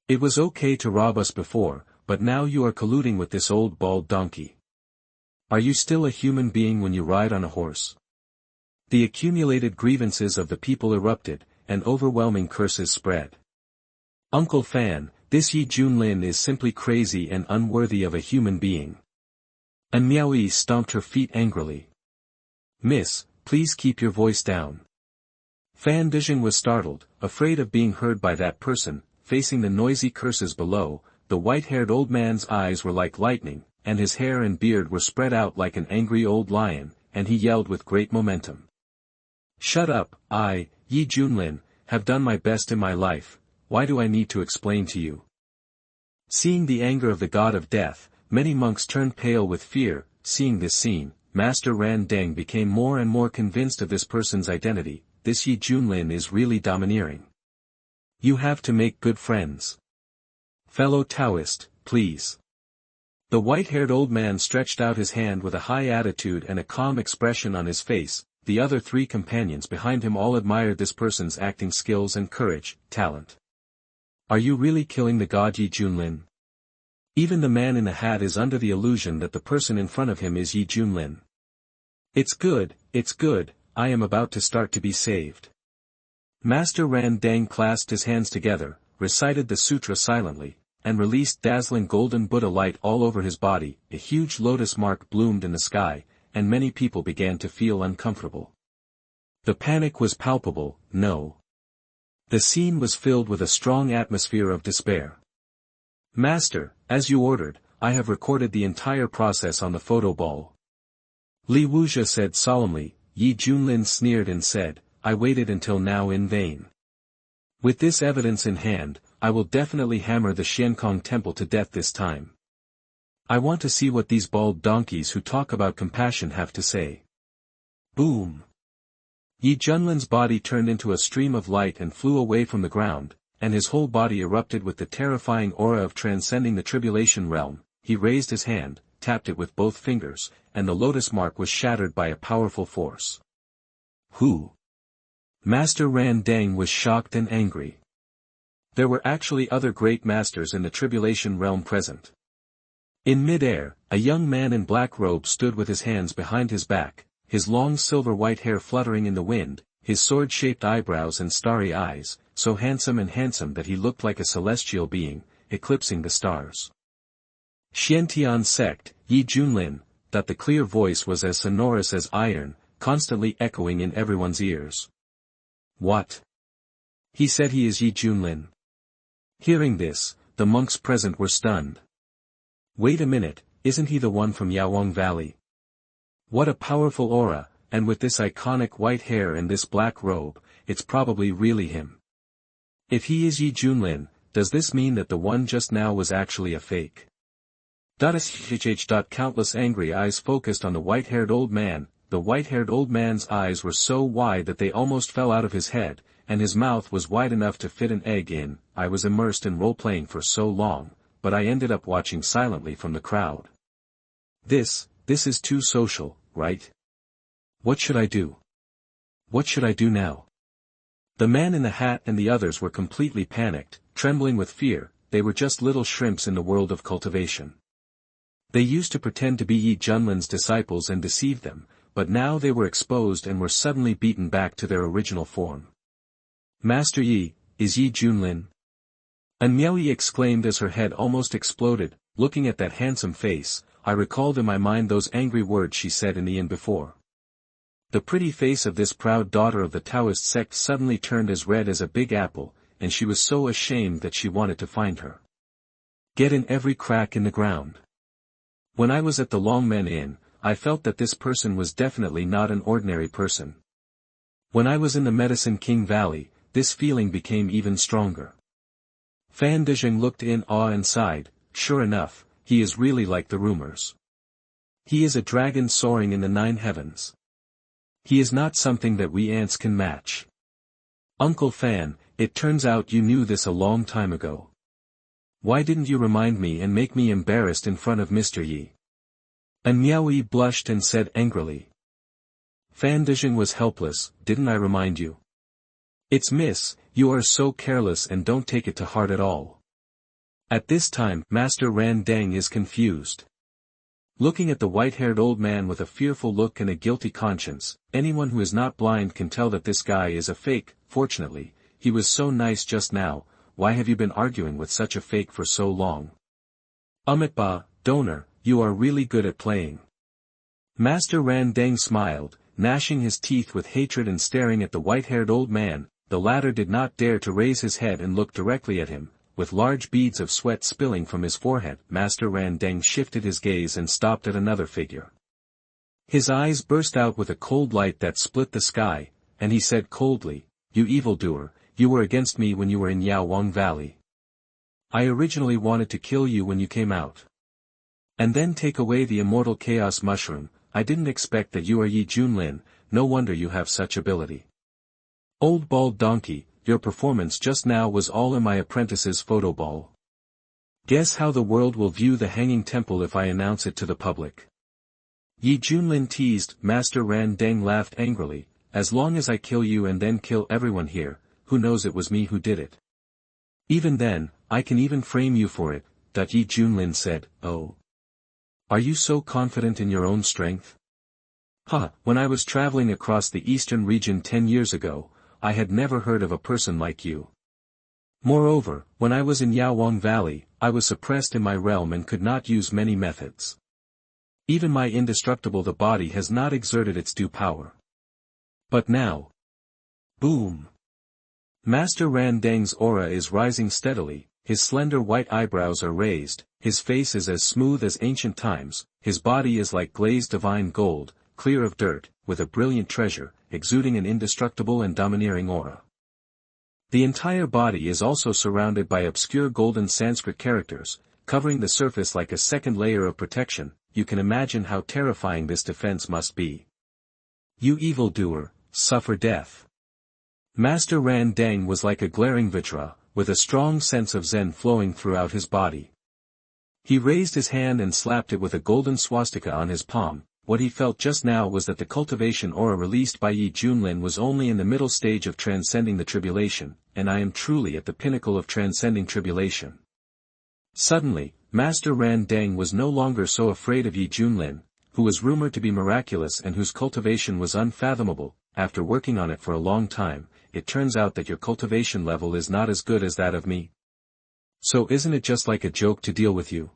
It was okay to rob us before, but now you are colluding with this old bald donkey. Are you still a human being when you ride on a horse? The accumulated grievances of the people erupted, and overwhelming curses spread. Uncle Fan, this Yi Junlin is simply crazy and unworthy of a human being. And Miaoyi stomped her feet angrily. Miss, please keep your voice down. Fan Dizheng was startled, afraid of being heard by that person. Facing the noisy curses below, the white-haired old man's eyes were like lightning, and his hair and beard were spread out like an angry old lion, and he yelled with great momentum. Shut up, I, Yi Junlin, have done my best in my life, why do I need to explain to you? Seeing the anger of the god of death, many monks turned pale with fear. Seeing this scene, Master Ran Deng became more and more convinced of this person's identity. This Yi Junlin is really domineering. You have to make good friends. Fellow Taoist, please. The white-haired old man stretched out his hand with a high attitude and a calm expression on his face. The other 3 companions behind him all admired this person's acting skills and courage, talent. Are you really killing the god Yi Junlin? Even the man in the hat is under the illusion that the person in front of him is Yi Junlin. It's good, I am about to start to be saved. Master Ran Deng clasped his hands together, recited the sutra silently, and released dazzling golden Buddha light all over his body. A huge lotus mark bloomed in the sky, and many people began to feel uncomfortable. The panic was palpable. No. The scene was filled with a strong atmosphere of despair. Master, as you ordered, I have recorded the entire process on the photo ball. Li Wuzhe said solemnly. Yi Junlin sneered and said, I waited until now in vain. With this evidence in hand, I will definitely hammer the Xiankong Temple to death this time. I want to see what these bald donkeys who talk about compassion have to say. Boom! Yi Junlin's body turned into a stream of light and flew away from the ground, and his whole body erupted with the terrifying aura of transcending the tribulation realm. He raised his hand, tapped it with both fingers, and the lotus mark was shattered by a powerful force. Who? Master Ran Deng was shocked and angry. There were actually other great masters in the tribulation realm present. In mid-air, a young man in black robes stood with his hands behind his back, his long silver-white hair fluttering in the wind, his sword-shaped eyebrows and starry eyes, so handsome that he looked like a celestial being, eclipsing the stars. Xiantian sect, Yi Junlin, that the clear voice was as sonorous as iron, constantly echoing in everyone's ears. What? He said he is Yi Junlin. Hearing this, the monks present were stunned. Wait a minute, isn't he the one from Yaozun Valley? What a powerful aura, and with this iconic white hair and this black robe, it's probably really him. If he is Yi Junlin, does this mean that the one just now was actually a fake? Countless angry eyes focused on the white-haired old man. The white-haired old man's eyes were so wide that they almost fell out of his head, and his mouth was wide enough to fit an egg in. I was immersed in role-playing for so long, but I ended up watching silently from the crowd. This is too social, right? What should I do? What should I do now? The man in the hat and the others were completely panicked, trembling with fear. They were just little shrimps in the world of cultivation. They used to pretend to be Yi Junlin's disciples and deceive them, but now they were exposed and were suddenly beaten back to their original form. Master Yi, is Yi Junlin? And Miaoyi exclaimed as her head almost exploded. Looking at that handsome face, I recalled in my mind those angry words she said in the inn before. The pretty face of this proud daughter of the Taoist sect suddenly turned as red as a big apple, and she was so ashamed that she wanted to find her. Get in every crack in the ground. When I was at the Long Men Inn, I felt that this person was definitely not an ordinary person. When I was in the Medicine King Valley, this feeling became even stronger. Fan Dezheng looked in awe and sighed, sure enough, he is really like the rumors. He is a dragon soaring in the 9 heavens. He is not something that we ants can match. Uncle Fan, it turns out you knew this a long time ago. Why didn't you remind me and make me embarrassed in front of Mr. Yi? And Miao Yi blushed and said angrily. Fan Dezheng was helpless, didn't I remind you? It's miss, you are so careless and don't take it to heart at all. At this time, Master Ran Deng is confused. Looking at the white-haired old man with a fearful look and a guilty conscience, anyone who is not blind can tell that this guy is a fake. Fortunately, he was so nice just now. Why have you been arguing with such a fake for so long? Amitba, donor, you are really good at playing. Master Ran Deng smiled, gnashing his teeth with hatred and staring at the white-haired old man. The latter did not dare to raise his head and look directly at him. With large beads of sweat spilling from his forehead, Master Ran Deng shifted his gaze and stopped at another figure. His eyes burst out with a cold light that split the sky, and he said coldly, "You evildoer, you were against me when you were in Yaowang Valley. I originally wanted to kill you when you came out. And then take away the immortal chaos mushroom. I didn't expect that you are Yi Junlin, no wonder you have such ability. Old bald donkey, your performance just now was all in my apprentice's photo ball. Guess how the world will view the hanging temple if I announce it to the public." Yi Junlin teased. Master Ran Deng laughed angrily, "As long as I kill you and then kill everyone here, who knows it was me who did it. Even then, I can even frame you for it." Yi Junlin said, "Oh. Are you so confident in your own strength?" "Ha, when I was traveling across the eastern region 10 years ago, I had never heard of a person like you. Moreover, when I was in Yaowang Valley, I was suppressed in my realm and could not use many methods. Even my indestructible the body has not exerted its due power. But now..." Boom! Master Ran Deng's aura is rising steadily, his slender white eyebrows are raised, his face is as smooth as ancient times, his body is like glazed divine gold, clear of dirt, with a brilliant treasure, exuding an indestructible and domineering aura. The entire body is also surrounded by obscure golden Sanskrit characters, covering the surface like a second layer of protection. You can imagine how terrifying this defense must be. "You evildoer, suffer death." Master Ran Deng was like a glaring vitra, with a strong sense of Zen flowing throughout his body. He raised his hand and slapped it with a golden swastika on his palm. What he felt just now was that the cultivation aura released by Yi Junlin was only in the middle stage of transcending the tribulation, and I am truly at the pinnacle of transcending tribulation. Suddenly, Master Ran Deng was no longer so afraid of Yi Junlin, who was rumored to be miraculous and whose cultivation was unfathomable. After working on it for a long time, it turns out that your cultivation level is not as good as that of me. So isn't it just like a joke to deal with you?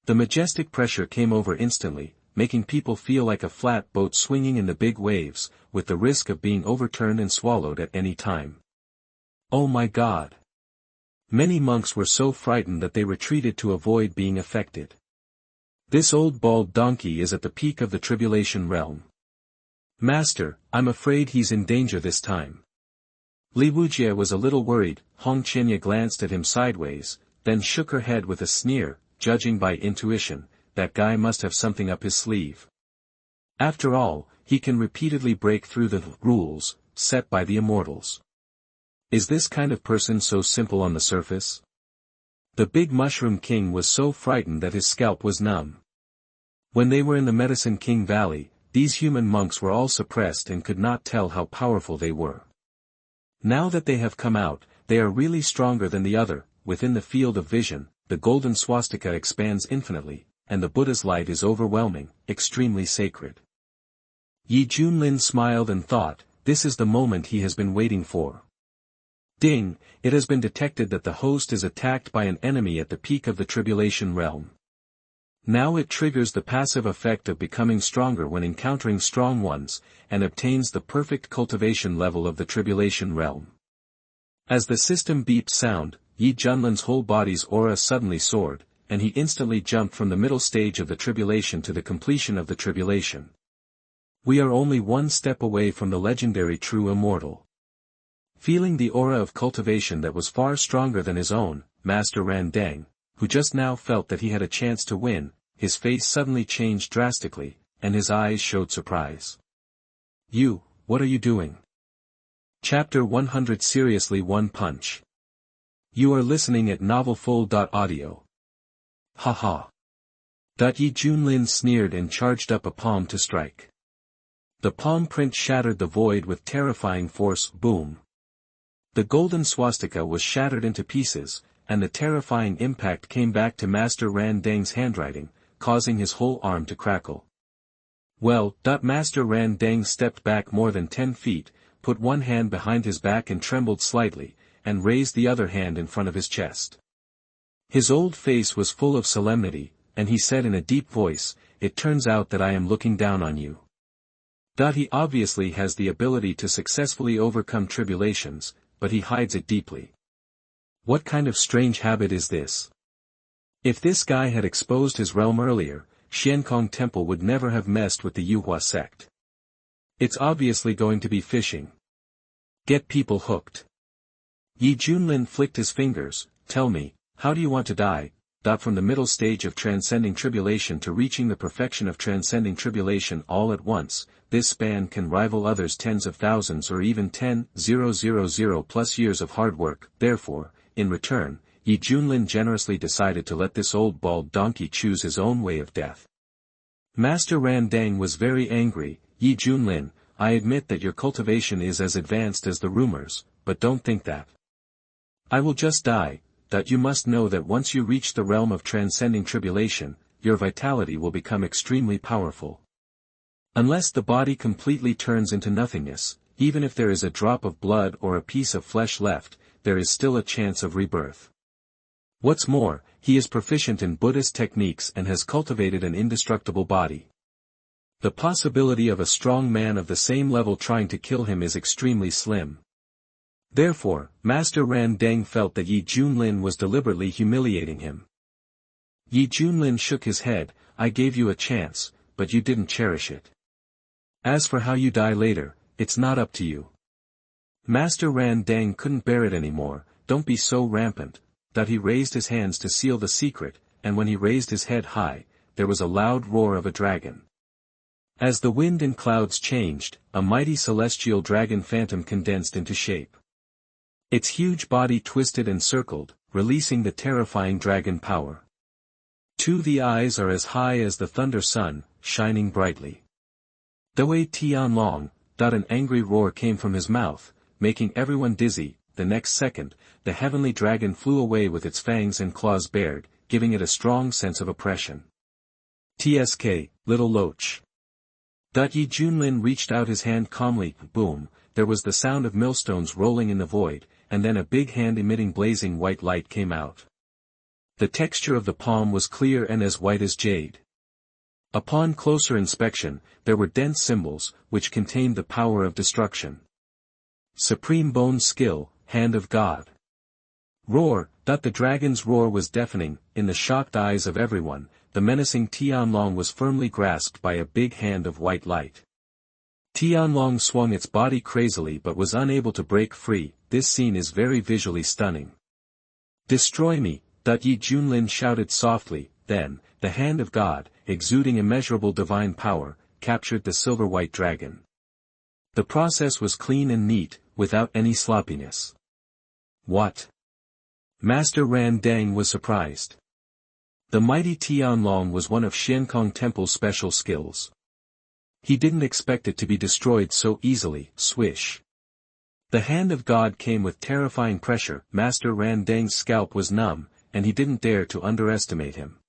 The majestic pressure came over instantly, making people feel like a flat boat swinging in the big waves, with the risk of being overturned and swallowed at any time. Oh my God! Many monks were so frightened that they retreated to avoid being affected. This old bald donkey is at the peak of the tribulation realm. Master, I'm afraid he's in danger this time. Li Wujie was a little worried. Hong Qinya glanced at him sideways, then shook her head with a sneer, judging by intuition. That guy must have something up his sleeve. After all, he can repeatedly break through the rules set by the immortals. Is this kind of person so simple on the surface? The big mushroom king was so frightened that his scalp was numb. When they were in the Medicine King Valley, these human monks were all suppressed and could not tell how powerful they were. Now that they have come out, they are really stronger than the other. Within the field of vision, the golden swastika expands infinitely, and the Buddha's light is overwhelming, extremely sacred. Yi Junlin smiled and thought, this is the moment he has been waiting for. Ding, it has been detected that the host is attacked by an enemy at the peak of the tribulation realm. Now it triggers the passive effect of becoming stronger when encountering strong ones, and obtains the perfect cultivation level of the tribulation realm. As the system beeped sound, Yi Junlin's whole body's aura suddenly soared, and he instantly jumped from the middle stage of the tribulation to the completion of the tribulation. We are only one step away from the legendary true immortal. Feeling the aura of cultivation that was far stronger than his own, Master Ran Dang, who just now felt that he had a chance to win, his face suddenly changed drastically, and his eyes showed surprise. "You, what are you doing?" Chapter 100 Seriously One Punch. You are listening at novelfull.audio. Haha. Yi Junlin sneered and charged up a palm to strike. The palm print shattered the void with terrifying force. Boom. The golden swastika was shattered into pieces, and the terrifying impact came back to Master Ran Dang's handwriting, causing his whole arm to crackle. Well, Master Ran Dang stepped back more than 10 feet, put one hand behind his back and trembled slightly, and raised the other hand in front of his chest. His old face was full of solemnity, and he said in a deep voice, "It turns out that I am looking down on you." He obviously has the ability to successfully overcome tribulations, but he hides it deeply. What kind of strange habit is this? If this guy had exposed his realm earlier, Xiankong Temple would never have messed with the Yuhua sect. It's obviously going to be fishing. Get people hooked. Yi Junlin flicked his fingers. Tell me, how do you want to die? From the middle stage of transcending tribulation to reaching the perfection of transcending tribulation all at once, this span can rival others tens of thousands or even 10,000 plus years of hard work. Therefore, in return, Yi Junlin generously decided to let this old bald donkey choose his own way of death. Master Ran Dang was very angry. Yi Junlin, I admit that your cultivation is as advanced as the rumors, but don't think that I will just die. You must know that once you reach the realm of transcending tribulation, your vitality will become extremely powerful. Unless the body completely turns into nothingness, even if there is a drop of blood or a piece of flesh left, there is still a chance of rebirth. What's more, he is proficient in Buddhist techniques and has cultivated an indestructible body. The possibility of a strong man of the same level trying to kill him is extremely slim. Therefore, Master Ran Dang felt that Yi Junlin was deliberately humiliating him. Yi Junlin shook his head. I gave you a chance, but you didn't cherish it. As for how you die later, it's not up to you. Master Ran Dang couldn't bear it anymore. Don't be so rampant. He raised his hands to seal the secret, and when he raised his head high, there was a loud roar of a dragon. As the wind and clouds changed, a mighty celestial dragon phantom condensed into shape. Its huge body twisted and circled, releasing the terrifying dragon power. The eyes are as high as the thunder sun, shining brightly. Dawei Tianlong, an angry roar came from his mouth, making everyone dizzy. The next second, the heavenly dragon flew away with its fangs and claws bared, giving it a strong sense of oppression. Tsk, little loach. Yi Junlin reached out his hand calmly. Boom, there was the sound of millstones rolling in the void, and then a big hand emitting blazing white light came out. The texture of the palm was clear and as white as jade. Upon closer inspection, there were dense symbols, which contained the power of destruction. Supreme Bone Skill, Hand of God. Roar. The dragon's roar was deafening. In the shocked eyes of everyone, the menacing Tianlong was firmly grasped by a big hand of white light. Tianlong swung its body crazily but was unable to break free. This scene is very visually stunning. Destroy me, Yi Junlin shouted softly. Then, the hand of God, exuding immeasurable divine power, captured the silver-white dragon. The process was clean and neat, without any sloppiness. What? Master Ran Dang was surprised. The mighty Tianlong was one of Xiankong Temple's special skills. He didn't expect it to be destroyed so easily. Swish. The hand of God came with terrifying pressure. Master Ran Dang's scalp was numb, and he didn't dare to underestimate him.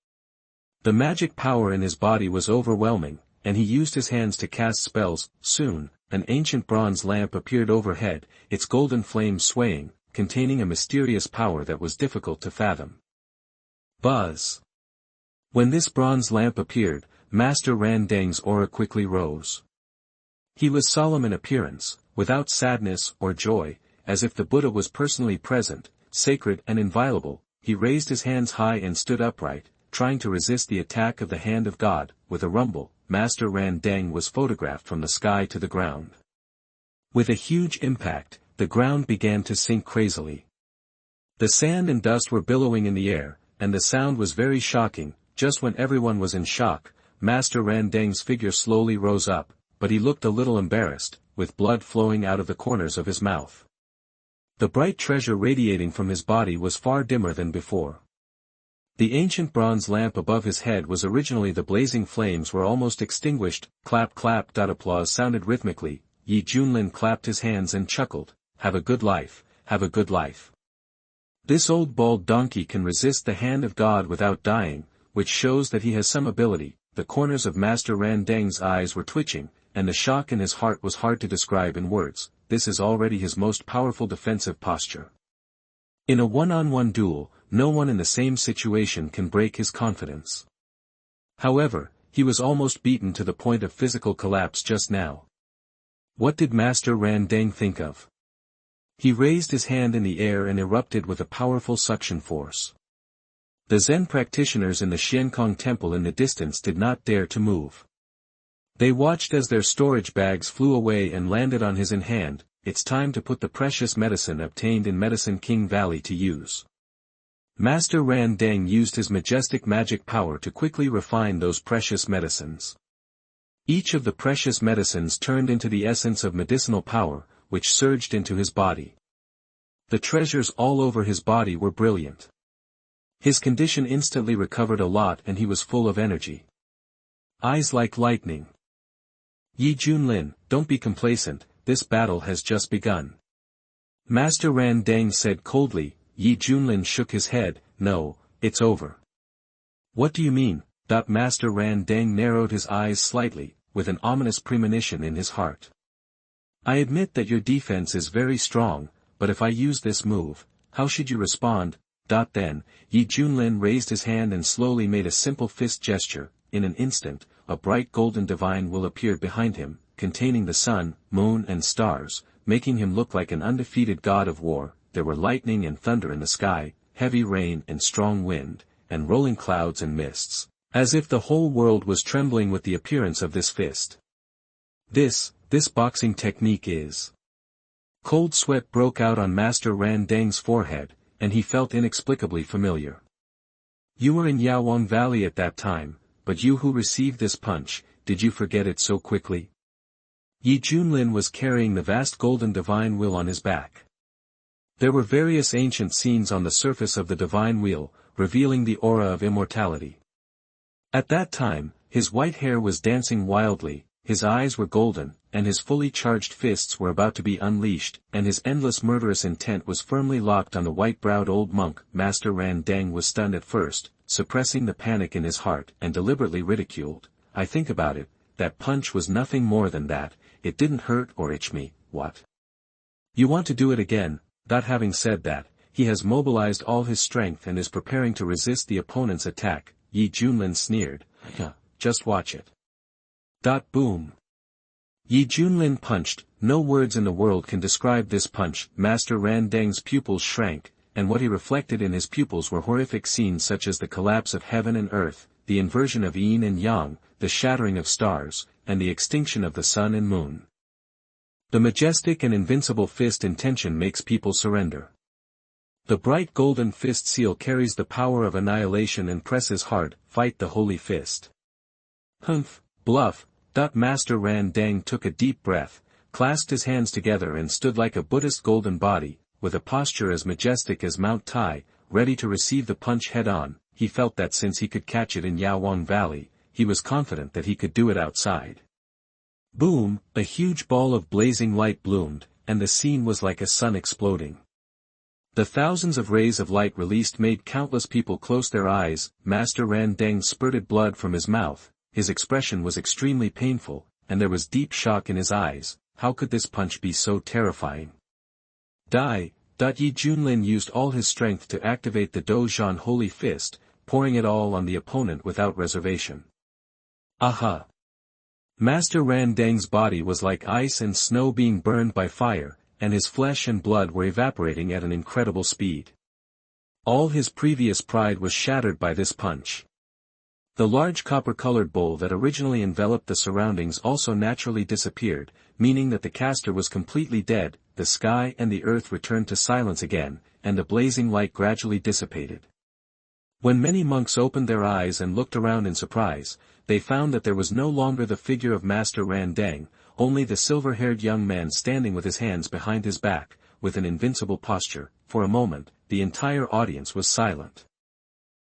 The magic power in his body was overwhelming, and he used his hands to cast spells. Soon, an ancient bronze lamp appeared overhead, its golden flame swaying, containing a mysterious power that was difficult to fathom. Buzz. When this bronze lamp appeared, Master Ran Deng's aura quickly rose. He was solemn in appearance, without sadness or joy, as if the Buddha was personally present, sacred and inviolable. He raised his hands high and stood upright, trying to resist the attack of the hand of God. With a rumble, Master Ran Deng was photographed from the sky to the ground. With a huge impact, the ground began to sink crazily. The sand and dust were billowing in the air, and the sound was very shocking. Just when everyone was in shock, Master Ran Deng's figure slowly rose up, but he looked a little embarrassed, with blood flowing out of the corners of his mouth. The bright treasure radiating from his body was far dimmer than before. The ancient bronze lamp above his head was originally the blazing flames were almost extinguished. Clap clap. Applause sounded rhythmically. Yi Junlin clapped his hands and chuckled. Have a good life, have a good life. This old bald donkey can resist the hand of God without dying, which shows that he has some ability. The corners of Master Ran Deng's eyes were twitching, and the shock in his heart was hard to describe in words. This is already his most powerful defensive posture. In a one-on-one duel, no one in the same situation can break his confidence. However, he was almost beaten to the point of physical collapse just now. What did Master Ran Deng think of? He raised his hand in the air and erupted with a powerful suction force. The Zen practitioners in the Xiankong temple in the distance did not dare to move. They watched as their storage bags flew away and landed on his hand. It's time to put the precious medicine obtained in Medicine King Valley to use. Master Ran Deng used his majestic magic power to quickly refine those precious medicines. Each of the precious medicines turned into the essence of medicinal power, which surged into his body. The treasures all over his body were brilliant. His condition instantly recovered a lot and he was full of energy. Eyes like lightning. Yi Junlin, don't be complacent, this battle has just begun. Master Ran Deng said coldly. Yi Junlin shook his head. No, it's over. What do you mean? Master Ran Deng narrowed his eyes slightly, with an ominous premonition in his heart. I admit that your defense is very strong, but if I use this move, how should you respond? Then, Yi Junlin raised his hand and slowly made a simple fist gesture. In an instant, a bright golden divine will appeared behind him, containing the sun, moon and stars, making him look like an undefeated god of war. There were lightning and thunder in the sky, heavy rain and strong wind, and rolling clouds and mists, as if the whole world was trembling with the appearance of this fist. This boxing technique is. Cold sweat broke out on Master Ran Deng's forehead, and he felt inexplicably familiar. You were in Yaozun Valley at that time, but you who received this punch, did you forget it so quickly? Yi Junlin was carrying the vast golden divine wheel on his back. There were various ancient scenes on the surface of the divine wheel, revealing the aura of immortality. At that time, his white hair was dancing wildly, his eyes were golden, and his fully charged fists were about to be unleashed, and his endless murderous intent was firmly locked on the white-browed old monk. Master Ran Deng was stunned at first, suppressing the panic in his heart, and deliberately ridiculed. I think about it, that punch was nothing more than that, it didn't hurt or itch me. What? You want to do it again? Having said that, he has mobilized all his strength and is preparing to resist the opponent's attack. Yi Junlin sneered. Just watch it. Boom. Yi Junlin punched. No words in the world can describe this punch. Master Ran Deng's pupils shrank, and what he reflected in his pupils were horrific scenes such as the collapse of heaven and earth, the inversion of yin and yang, the shattering of stars, and the extinction of the sun and moon. The majestic and invincible fist intention makes people surrender. The bright golden fist seal carries the power of annihilation and presses hard. Fight the holy fist. Humph, bluff. Master Ran Deng took a deep breath, clasped his hands together and stood like a Buddhist golden body, with a posture as majestic as Mount Tai, ready to receive the punch head-on. He felt that since he could catch it in Yaozun Valley, he was confident that he could do it outside. Boom, a huge ball of blazing light bloomed, and the scene was like a sun exploding. The thousands of rays of light released made countless people close their eyes. Master Ran Deng spurted blood from his mouth, his expression was extremely painful, and there was deep shock in his eyes. How could this punch be so terrifying? Yi Junlin used all his strength to activate the Dozhan Holy Fist, pouring it all on the opponent without reservation. Aha! Master Ran Deng's body was like ice and snow being burned by fire, and his flesh and blood were evaporating at an incredible speed. All his previous pride was shattered by this punch. The large copper-colored bowl that originally enveloped the surroundings also naturally disappeared, meaning that the caster was completely dead. The sky and the earth returned to silence again, and the blazing light gradually dissipated. When many monks opened their eyes and looked around in surprise, they found that there was no longer the figure of Master Ran Deng, only the silver-haired young man standing with his hands behind his back, with an invincible posture. For a moment, the entire audience was silent.